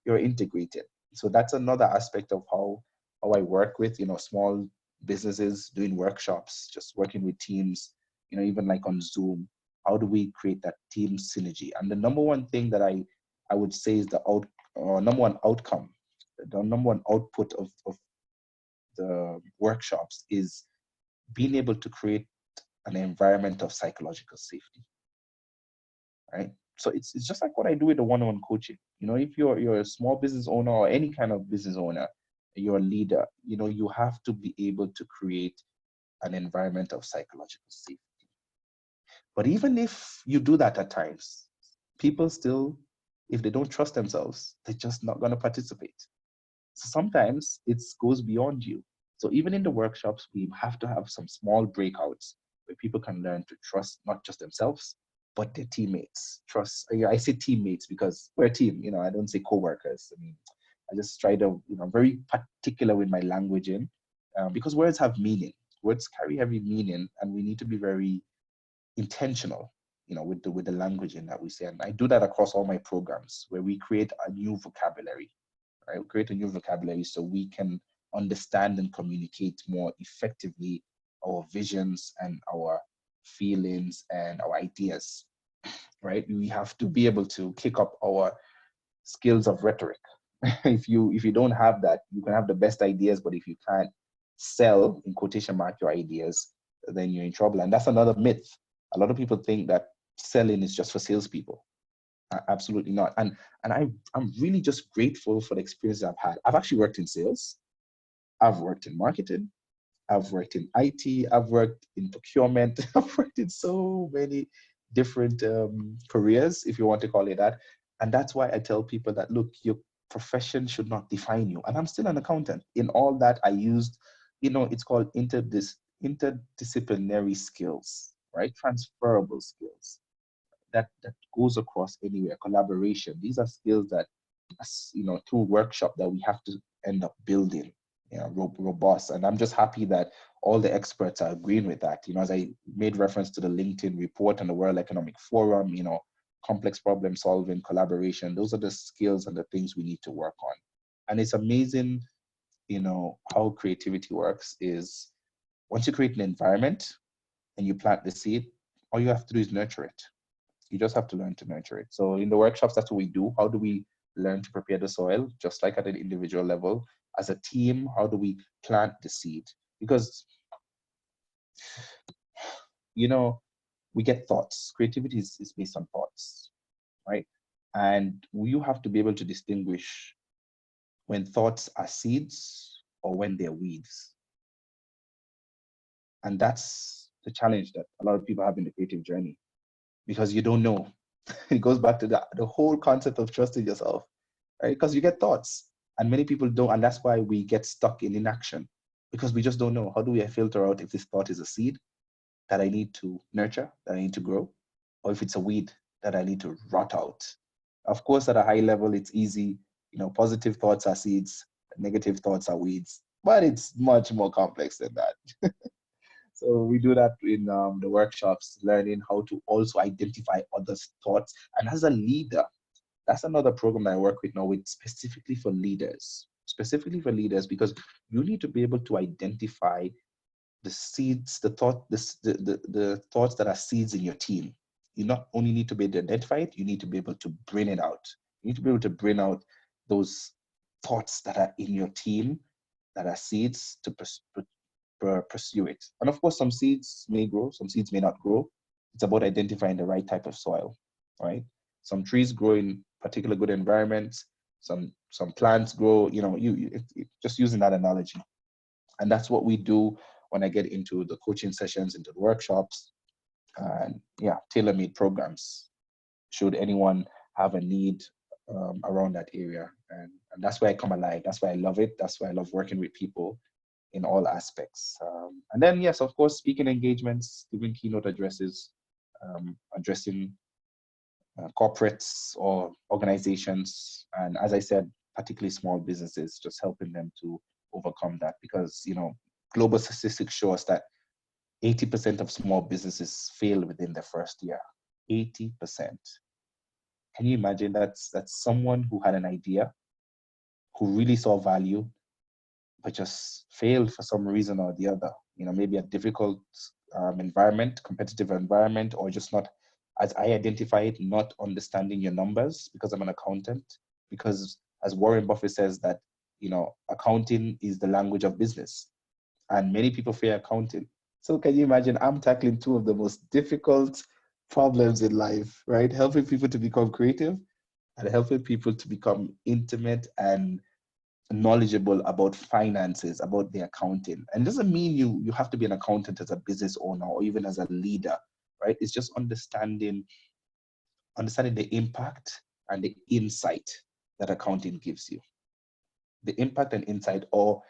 You're integrated. So that's another aspect of how I work with, small businesses, doing workshops, just working with teams, even like on Zoom. How do we create that team synergy? And the number one thing that I would say is number one outcome, the number one output of the workshops is being able to create an environment of psychological safety, right? So it's just like what I do with the one-on-one coaching. If you're a small business owner or any kind of business owner, you're a leader, you have to be able to create an environment of psychological safety. But even if you do that at times, people still, if they don't trust themselves, they're just not going to participate. So sometimes it goes beyond you. So even in the workshops, we have to have some small breakouts where people can learn to trust not just themselves, but their teammates. I say teammates because we're a team, I don't say co-workers. I mean, I just try to, I'm very particular with my languaging because words have meaning. Words carry heavy meaning, and we need to be very intentional, with the languaging that we say. And I do that across all my programs where we create a new vocabulary. Right? We create a new vocabulary so we can understand and communicate more effectively our visions and our feelings and our ideas, right? We have to be able to kick up our skills of rhetoric. If you don't have that, you can have the best ideas, but if you can't sell, in quotation mark, your ideas, then you're in trouble. And that's another myth. A lot of people think that selling is just for salespeople. Absolutely not. And I'm really just grateful for the experiences I've had. I've actually worked in sales. I've worked in marketing. I've worked in IT. I've worked in procurement. I've worked in so many different careers, if you want to call it that. And that's why I tell people that, look, your profession should not define you. And I'm still an accountant. In all that, I used, it's called interdisciplinary skills, right? Transferable skills that goes across anywhere. Collaboration. These are skills that, through workshop that we have to end up building, robust. And I'm just happy that all the experts are agreeing with that. As I made reference to the LinkedIn report and the World Economic Forum, complex problem solving, collaboration. Those are the skills and the things we need to work on. And it's amazing, how creativity works is once you create an environment and you plant the seed, all you have to do is nurture it. You just have to learn to nurture it. So in the workshops, that's what we do. How do we learn to prepare the soil, just like at an individual level? As a team, how do we plant the seed? Because, we get thoughts. Creativity is based on thoughts, right? And you have to be able to distinguish when thoughts are seeds or when they're weeds. And that's the challenge that a lot of people have in the creative journey, because you don't know. It goes back to the whole concept of trusting yourself, right? Because you get thoughts and many people don't. And that's why we get stuck in inaction, because we just don't know. How do we filter out if this thought is a seed that I need to nurture, that I need to grow, or if it's a weed that I need to rot out? Of course, at a high level, it's easy. Positive thoughts are seeds, negative thoughts are weeds, but it's much more complex than that. So we do that in the workshops, learning how to also identify others' thoughts. And as a leader, that's another program that I work with now, with specifically for leaders, because you need to be able to identify the seeds, the thoughts that are seeds in your team. You not only need to be able to identify it, you need to be able to bring it out. You need to be able to bring out those thoughts that are in your team that are seeds to pursue it. And of course, some seeds may grow, some seeds may not grow. It's about identifying the right type of soil, right? Some trees grow in particular good environments. Some plants grow, just using that analogy. And that's what we do when I get into the coaching sessions, into the workshops, and tailor-made programs, should anyone have a need around that area. And that's why I come alive. That's why I love it. That's why I love working with people in all aspects. And then, yes, of course, speaking engagements, giving keynote addresses, addressing corporates or organizations. And as I said, particularly small businesses, just helping them to overcome that. Because, global statistics show us that 80% of small businesses fail within the first year. 80%. Can you imagine? That's someone who had an idea, who really saw value, but just failed for some reason or the other. Maybe a difficult environment, competitive environment, or just not, as I identify it, not understanding your numbers, because I'm an accountant. Because as Warren Buffett says that, accounting is the language of business, and many people fear accounting. So can you imagine? I'm tackling two of the most difficult problems in life, right? Helping people to become creative and helping people to become intimate and knowledgeable about finances, about the accounting. And it doesn't mean you have to be an accountant as a business owner or even as a leader, right? It's just understanding the impact and the insight that accounting gives you. The impact and insight, or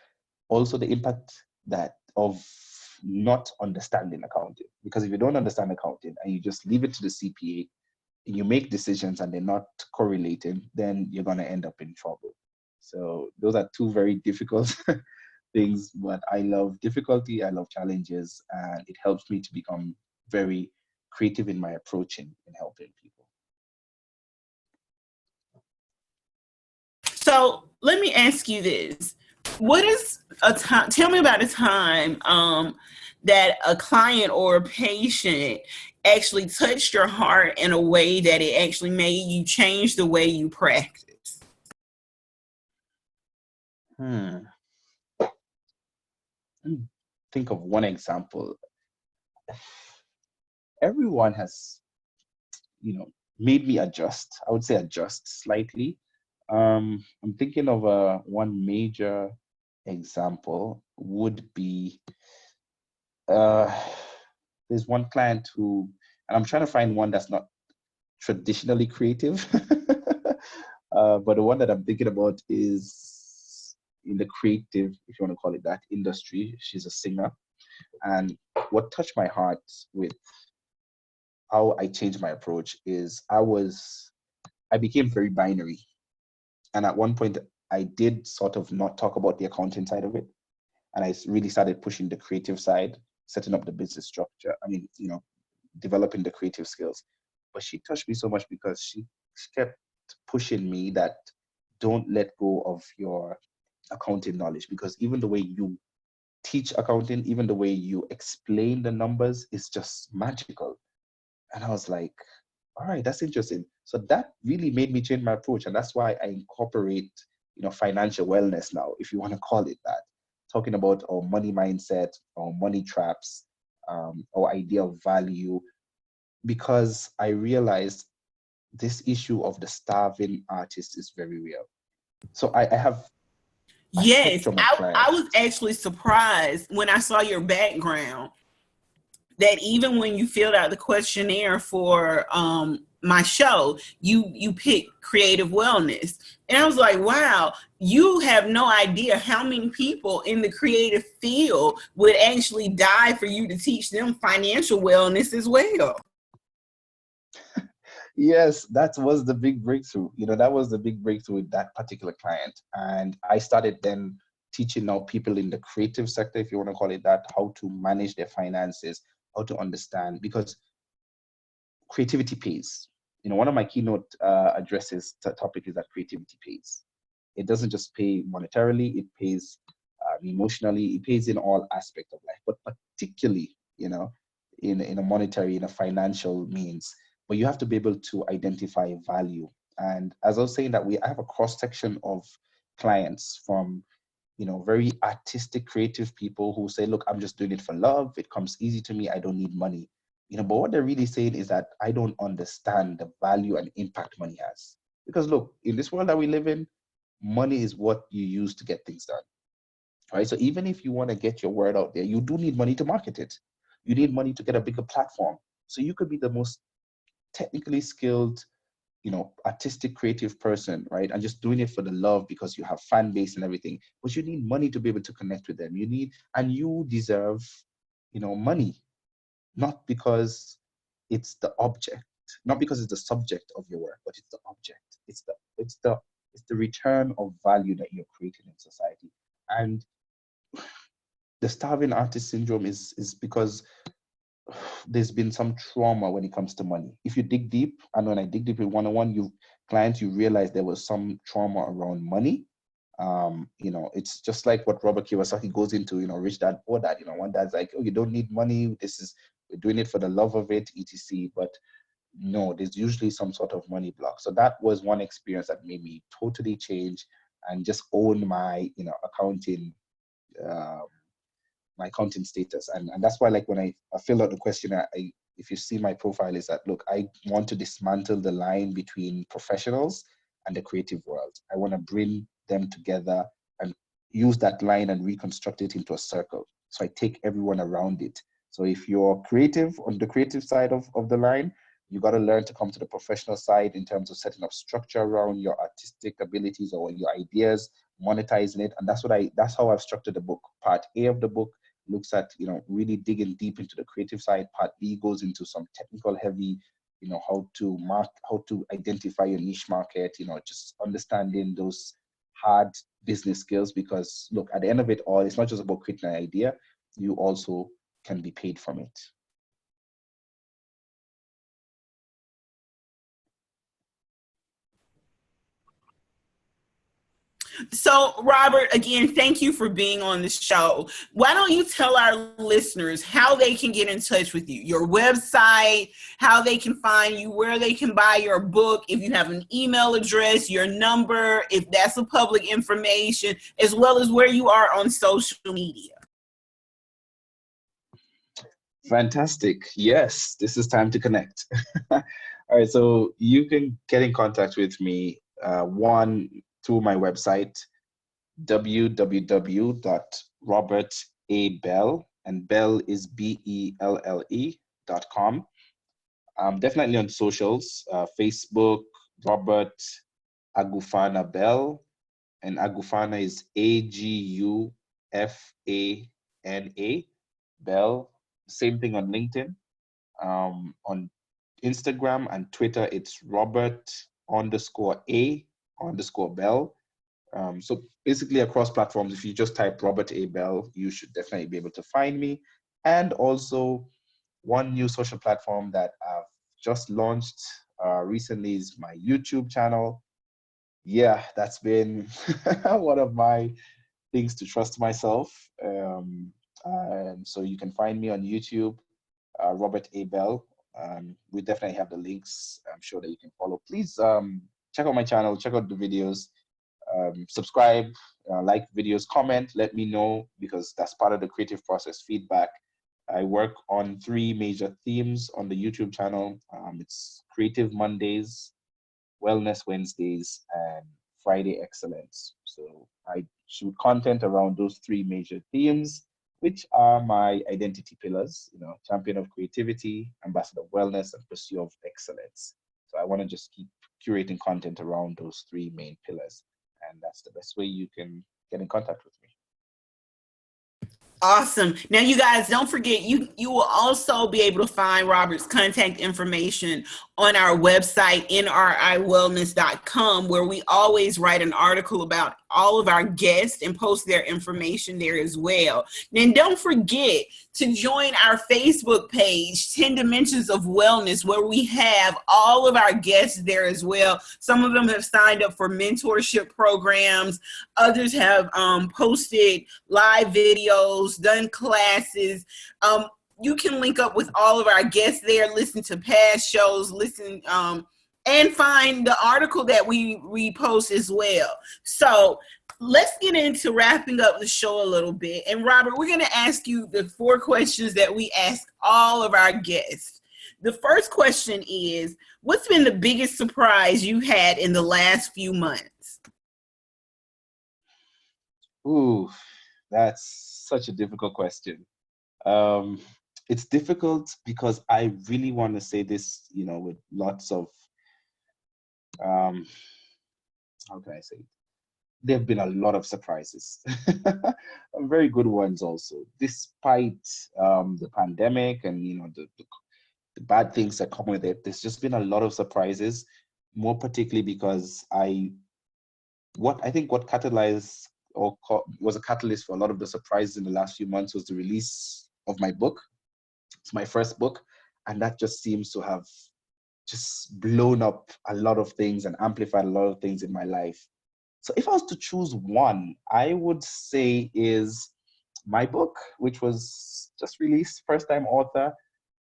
also the impact that of not understanding accounting. Because if you don't understand accounting and you just leave it to the CPA, you make decisions and they're not correlating, then you're going to end up in trouble. So those are two very difficult things, but I love difficulty, I love challenges, and it helps me to become very creative in my approach in helping people. So let me ask you this. What is a time, tell me about a time that a client or a patient actually touched your heart in a way that it actually made you change the way you practice? Think of one example. Everyone has, made me adjust. I would say adjust slightly. I'm thinking of one major example would be there's one client who, and I'm trying to find one that's not traditionally creative, but the one that I'm thinking about is in the creative, if you want to call it that, industry. She's a singer. And what touched my heart with how I changed my approach is I became very binary. And at one point, I did sort of not talk about the accounting side of it. And I really started pushing the creative side, setting up the business structure. Developing the creative skills. But she touched me so much because she kept pushing me that don't let go of your accounting knowledge, because even the way you teach accounting, even the way you explain the numbers is just magical. And I was like, all right, that's interesting. So that really made me change my approach. And that's why I incorporate, financial wellness now, if you want to call it that. Talking about our money mindset, our money traps, our idea of value, because I realized this issue of the starving artist is very real. So I have a Yes, spectrum of I was clients. actually surprised when I saw your background that even when you filled out the questionnaire for my show, you picked creative wellness. And I was like, wow, you have no idea how many people in the creative field would actually die for you to teach them financial wellness as well. Yes, that was the big breakthrough. That was the big breakthrough with that particular client. And I started then teaching now people in the creative sector, if you want to call it that, how to manage their finances, how to understand, because creativity pays. One of my keynote addresses topic is that creativity pays. It doesn't just pay monetarily, it pays emotionally, it pays in all aspects of life, but particularly, in a monetary, in a financial means. But you have to be able to identify value. And as I was saying, that I have a cross section of clients from, very artistic, creative people who say, look, I'm just doing it for love. It comes easy to me. I don't need money. But what they're really saying is that I don't understand the value and impact money has. Because look, in this world that we live in, money is what you use to get things done. Right? So even if you want to get your word out there, you do need money to market it. You need money to get a bigger platform. So you could be the most technically skilled, artistic, creative person, right? And just doing it for the love because you have fan base and everything. But you need money to be able to connect with them. You deserve, money, not because it's the object, not because it's the subject of your work, but it's the object. It's the return of value that you're creating in society. And the starving artist syndrome is because there's been some trauma when it comes to money. If you dig deep, and when I dig deep in one-on-one, you clients, you realize there was some trauma around money. It's just like what Robert Kiyosaki goes into, Rich Dad Poor Dad. One dad's like, oh, you don't need money. We're doing it for the love of it, etc. But no, there's usually some sort of money block. So that was one experience that made me totally change and just own my, accounting, um, my accounting status. And that's why, like, when I fill out the question, if you see my profile, is that, look, I want to dismantle the line between professionals and the creative world. I want to bring them together and use that line and reconstruct it into a circle. So I take everyone around it. So if you're creative on the creative side of the line, you got to learn to come to the professional side in terms of setting up structure around your artistic abilities or your ideas, monetizing it. And that's how I've structured the book. Part A of the book looks at, really digging deep into the creative side. Part B goes into some technical heavy, how to identify your niche market, just understanding those hard business skills. Because look, at the end of it all, it's not just about creating an idea, you also can be paid from it. So, Robert, again, thank you for being on the show. Why don't you tell our listeners how they can get in touch with you, your website, how they can find you, where they can buy your book, if you have an email address, your number, if that's a public information, as well as where you are on social media. Fantastic. Yes, this is time to connect. All right, so you can get in contact with me, one, through my website, www.robertabelle, and Belle is BELLE.com. I'm definitely on socials, Facebook, Robert Agufana Belle, and Agufana is AGUFANA, Belle. Same thing on LinkedIn. On Instagram and Twitter, it's Robert_A_Belle. So basically across platforms, if you just type Robert A. Belle, you should definitely be able to find me. And also one new social platform that I've just launched recently is my YouTube channel. Yeah, that's been one of my things to trust myself. And so you can find me on YouTube, Robert A. Belle. We definitely have the links. I'm sure that you can follow. Please check out my channel, check out the videos, subscribe, like videos, comment, let me know, because that's part of the creative process, feedback. I work on 3 major themes on the YouTube channel. It's Creative Mondays, Wellness Wednesdays, and Friday Excellence. So I shoot content around those 3 major themes, which are my identity pillars, champion of creativity, ambassador of wellness, and pursuit of excellence. So I want to just keep curating content around those 3 main pillars. And that's the best way you can get in contact with me. Awesome. Now, you guys, don't forget, you will also be able to find Robert's contact information on our website, nriwellness.com, where we always write an article about all of our guests and post their information there as well. Then don't forget to join our Facebook page, 10 Dimensions of Wellness, where we have all of our guests there as well. Some of them have signed up for mentorship programs. Others have posted live videos, done classes. You can link up with all of our guests there, listen to past shows, and find the article that we post as well. So let's get into wrapping up the show a little bit. And Robert, we're going to ask you the 4 questions that we ask all of our guests. The first question is, what's been the biggest surprise you had in the last few months? Ooh, that's such a difficult question. It's difficult because I really want to say this, with lots of, how can I say it? There have been a lot of surprises, very good ones also, despite the pandemic and, the bad things that come with it. There's just been a lot of surprises, more particularly because I what catalyzed was a catalyst for a lot of the surprises in the last few months was the release of my book. It's my first book, and that just seems to have just blown up a lot of things and amplified a lot of things in my life. So if I was to choose one, I would say is my book, which was just released, first time author.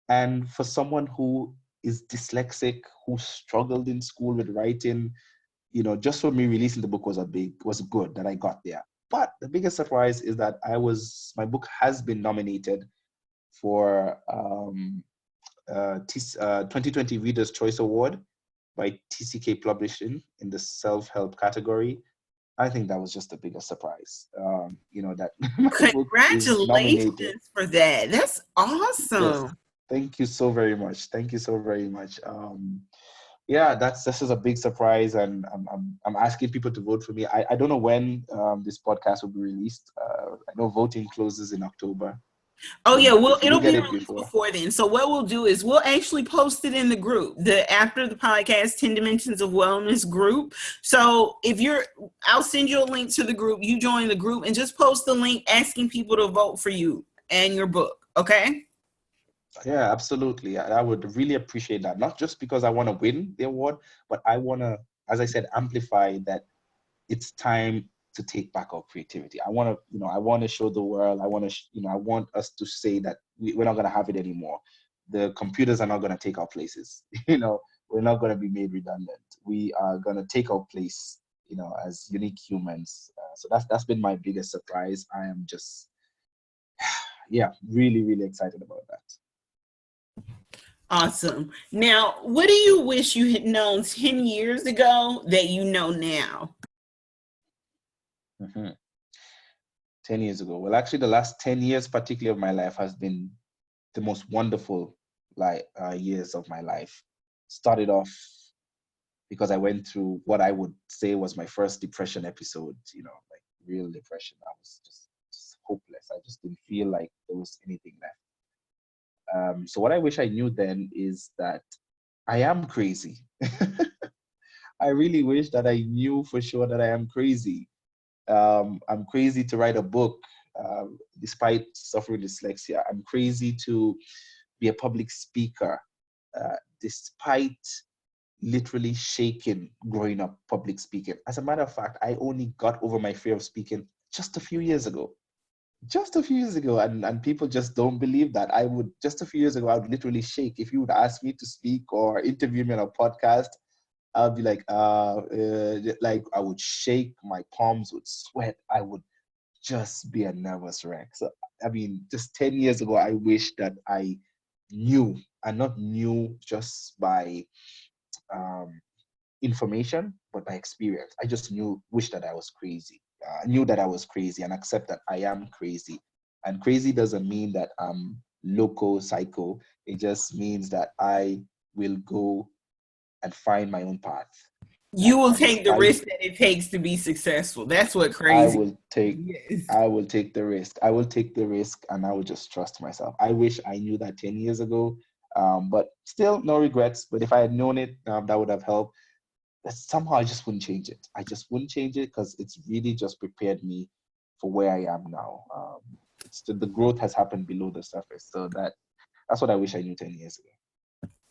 And for someone who is dyslexic, who struggled in school with writing, just for me releasing the book was good that I got there. But the biggest surprise is that my book has been nominated for 2020 Reader's Choice Award by TCK Publishing in the self-help category. I think that was just the biggest surprise. That my book is nominated. Congratulations for that. That's Yes, awesome. thank you so very much. Thank you so very much. Yeah, this is a big surprise, and I'm asking people to vote for me. I don't know when this podcast will be released. I know voting closes in October. Oh So, yeah, but well, if you do it'll get be it released before, before then. So what we'll do is we'll actually post it in the group, the after the podcast 10 Dimensions of Wellness group. So I'll send you a link to the group. You join the group and just post the link asking people to vote for you and your book. Okay? yeah, absolutely. I would really appreciate that. Not just because I want to win the award, but I want to, as I said, amplify that it's time to take back our creativity. I want to show the world. I want us to say that we're not going to have it anymore. The computers are not going to take our places. We're not going to be made redundant. We are going to take our place, as unique humans. So that's been my biggest surprise. I am just, yeah, really, really excited about that. Awesome. Now, what do you wish you had known 10 years ago that you know now? Mhm. 10 years ago. Well, actually, the last 10 years, particularly of my life, has been the most wonderful years of my life. Started off because I went through what I would say was my first depression episode, like real depression. I was just hopeless. I just didn't feel like there was anything left. So what I wish I knew then is that I am crazy. I really wish that I knew for sure that I am crazy. I'm crazy to write a book, despite suffering dyslexia. I'm crazy to be a public speaker, despite literally shaking growing up public speaking. As a matter of fact, I only got over my fear of speaking just a few years ago. Just a few years ago, and people just don't believe that. Just a few years ago, I would literally shake. If you would ask me to speak or interview me on a podcast, I'll be like I would shake, my palms would sweat, I would just be a nervous wreck. So, I mean, just 10 years ago, I wish that I knew, and not knew just by um, information, but by experience. I just wish that I was crazy. Knew that I was crazy and accept that I am crazy. And crazy doesn't mean that I'm loco, psycho. It just means that I will go and find my own path. You will And take the despite risk that it takes to be successful. That's what I crazy will take is. I will take the risk. I will take the risk and I will just trust myself. I wish I knew that 10 years ago. But still no regrets. But if I had known it, that would have helped. But somehow I just wouldn't change it. I just wouldn't change it because it's really just prepared me for where I am now. The growth has happened below the surface. So that's what I wish I knew 10 years ago.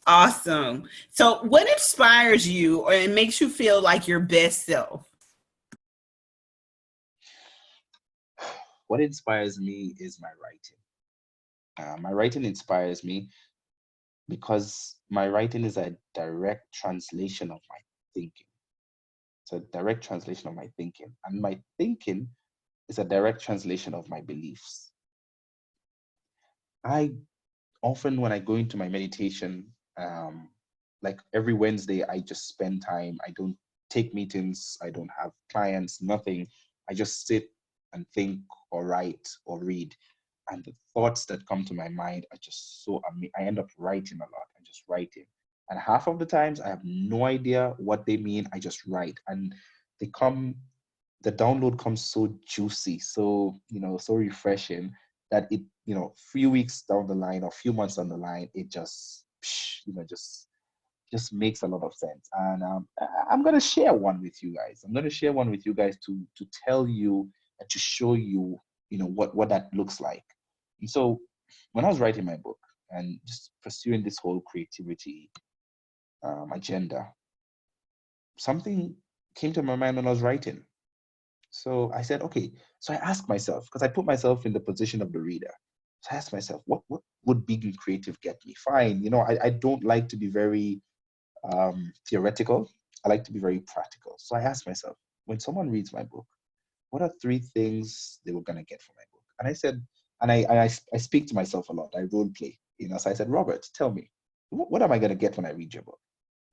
Awesome. So, what inspires you or it makes you feel like your best self? What inspires me is my writing. My writing inspires me because my writing is a direct translation of my thinking. It's a direct translation of my thinking. And my thinking is a direct translation of my beliefs. I often, when I go into my meditation, like every Wednesday, I just spend time. I don't take meetings, I don't have clients, nothing. I just sit and think or write or read. And the thoughts that come to my mind are just so, I end up writing a lot and just writing. And half of the times I have no idea what they mean. I just write. And they come the download comes so juicy, so so refreshing that it few weeks down the line or few months down the line, it just just just makes a lot of sense. And I'm going to share one with you guys. I'm going to share one with you guys to tell you and to show you, what that looks like. And so when I was writing my book and just pursuing this whole creativity agenda, something came to my mind when I was writing. So I said, okay. So I asked myself, because I put myself in the position of the reader. So I asked myself, what would being creative get me? Fine. I don't like to be very theoretical. I like to be very practical. So I asked myself, when someone reads my book, what are 3 things they were going to get from my book? And I said, and I speak to myself a lot. I role play, So I said, Robert, tell me, what am I going to get when I read your book?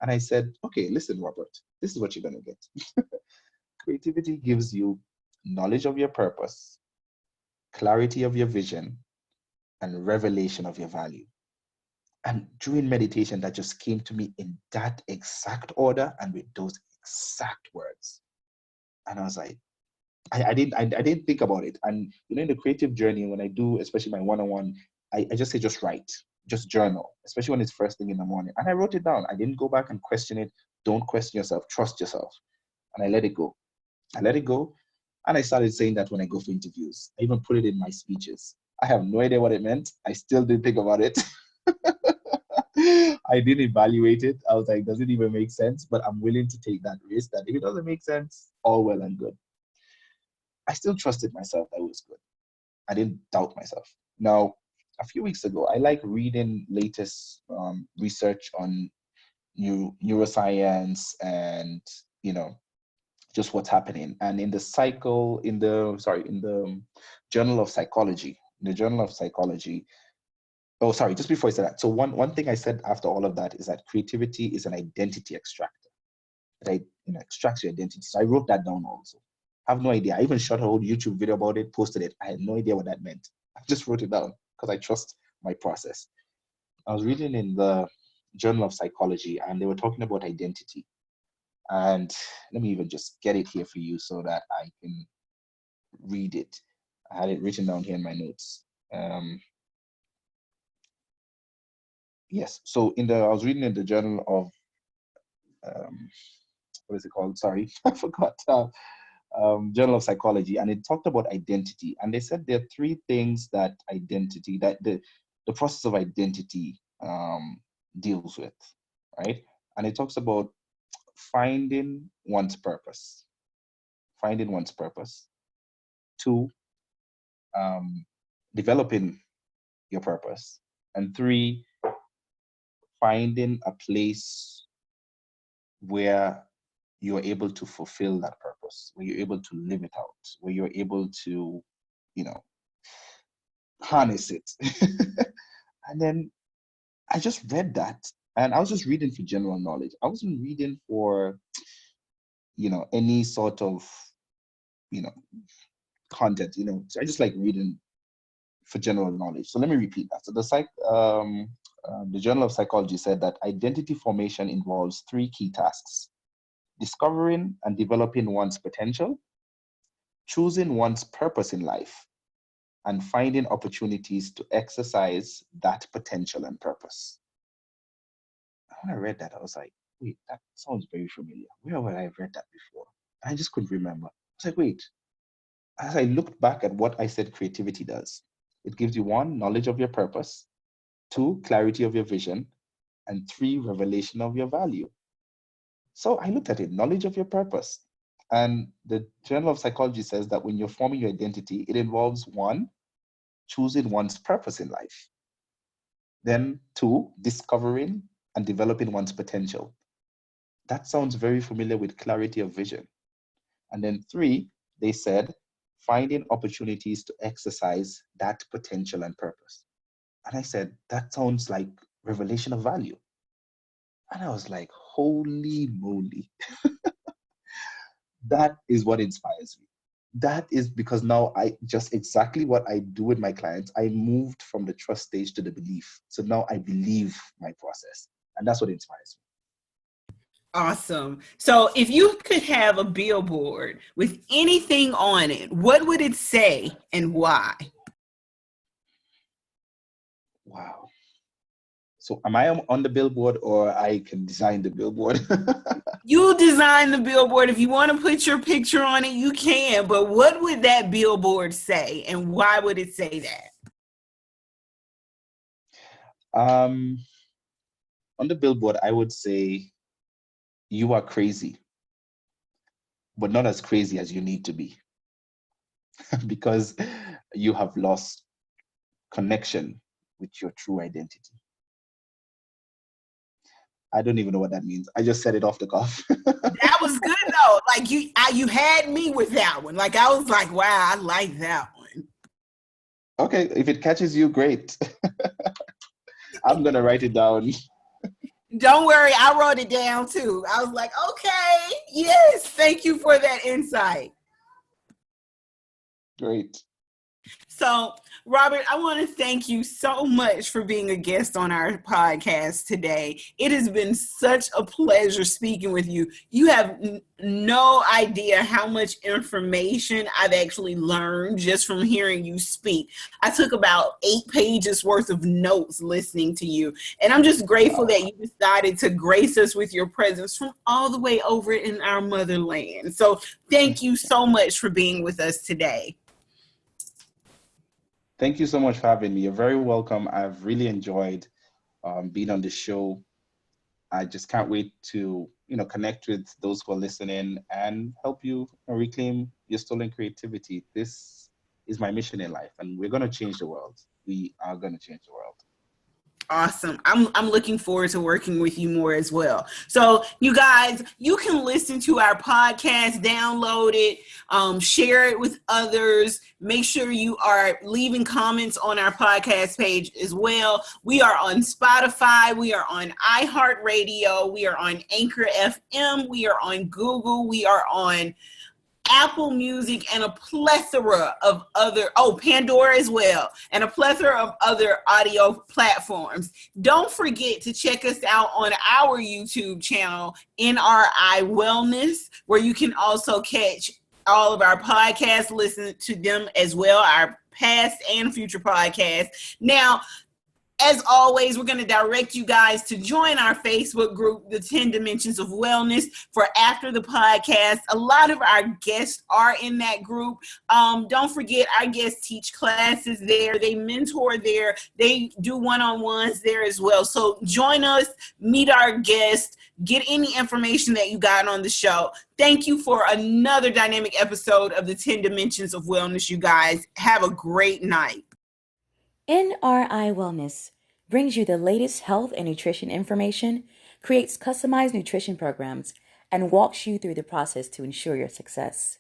And I said, okay, listen, Robert, this is what you're going to get. Creativity gives you knowledge of your purpose, clarity of your vision, and revelation of your value. And during meditation, that just came to me in that exact order and with those exact words. And I was like, I didn't think about it. And in the creative journey, when I do, especially my one-on-one, I just say, just write, just journal, especially when it's first thing in the morning. And I wrote it down. I didn't go back and question it. Don't question yourself, trust yourself. And I let it go. I let it go. And I started saying that when I go for interviews. I even put it in my speeches. I have no idea what it meant. I still didn't think about it. I didn't evaluate it. I was like, does it even make sense? But I'm willing to take that risk that if it doesn't make sense, all well and good. I still trusted myself that it was good. I didn't doubt myself. Now, a few weeks ago, I like reading latest research on neuroscience and, just what's happening. And in the Journal of Psychology, oh, sorry, just before I said that. So one thing I said after all of that is that creativity is an identity extractor. It extracts your identity. So I wrote that down also. I have no idea. I even shot a whole YouTube video about it, posted it. I had no idea what that meant. I just wrote it down because I trust my process. I was reading in the Journal of Psychology and they were talking about identity. And let me even just get it here for you so that I can read it. I had it written down here in my notes. Yes, so I was reading in the Journal of, what is it called? Sorry, I forgot. Journal of Psychology, and it talked about identity. And they said there are 3 things that the process of identity deals with, right? And it talks about finding one's purpose. 2, developing your purpose. And 3, finding a place where you're able to fulfill that purpose, where you're able to live it out, where you're able to, harness it. And then I just read that, and I was just reading for general knowledge. I wasn't reading for, any sort of, content, So I just like reading for general knowledge. So let me repeat that. So the Journal of Psychology said that identity formation involves 3 key tasks: discovering and developing one's potential, choosing one's purpose in life, and finding opportunities to exercise that potential and purpose. When I read that, I was like, wait, that sounds very familiar. Where have I read that before? And I just couldn't remember. I was like, wait. As I looked back at what I said creativity does, it gives you 1, knowledge of your purpose, 2, clarity of your vision, and 3, revelation of your value. So I looked at it, knowledge of your purpose. And the Journal of Psychology says that when you're forming your identity, it involves 1, choosing one's purpose in life. Then 2, discovering and developing one's potential. That sounds very familiar with clarity of vision. And then 3, they said, finding opportunities to exercise that potential and purpose. And I said, that sounds like revelation of value. And I was like, holy moly. That is what inspires me. That is because now I just exactly what I do with my clients. I moved from the trust stage to the belief. So now I believe my process. And that's what inspires me. Awesome. So if you could have a billboard with anything on it, what would it say and why? Wow. So am I on the billboard or I can design the billboard? You design the billboard. If you want to put your picture on it, you can. But what would that billboard say, and why would it say that? Um, on the billboard, I would say you are crazy, but not as crazy as you need to be because you have lost connection with your true identity. I don't even know what that means. I just said it off the cuff. That was good though. Like you had me with that one. Like I was like, wow, I like that one. Okay, if it catches you, great. I'm gonna write it down. Don't worry, I wrote it down too. I was like, okay, yes, thank you for that insight. Great. So, Robert, I want to thank you so much for being a guest on our podcast today. It has been such a pleasure speaking with you. You have no idea how much information I've actually learned just from hearing you speak. I took about 8 pages worth of notes listening to you, and I'm just grateful that you decided to grace us with your presence from all the way over in our motherland. So, thank you so much for being with us today. Thank you so much for having me. You're very welcome. I've really enjoyed being on the show. I just can't wait to, connect with those who are listening and help you reclaim your stolen creativity. This is my mission in life, and we're going to change the world. We are going to change the world. Awesome. I'm looking forward to working with you more as well. So you guys, you can listen to our podcast, download it, share it with others. Make sure you are leaving comments on our podcast page as well. We are on Spotify. We are on iHeartRadio. We are on Anchor FM. We are on Google. We are on Apple Music, and a plethora of other, Pandora as well, and a plethora of other audio platforms. Don't forget to check us out on our YouTube channel, NRI Wellness, where you can also catch all of our podcasts, listen to them as well, our past and future podcasts. Now, as always, we're going to direct you guys to join our Facebook group, The 10 Dimensions of Wellness, for after the podcast. A lot of our guests are in that group. Don't forget, our guests teach classes there. They mentor there. They do one-on-ones there as well. So join us, meet our guests, get any information that you got on the show. Thank you for another dynamic episode of The 10 Dimensions of Wellness, you guys. Have a great night. NRI Wellness brings you the latest health and nutrition information, creates customized nutrition programs, and walks you through the process to ensure your success.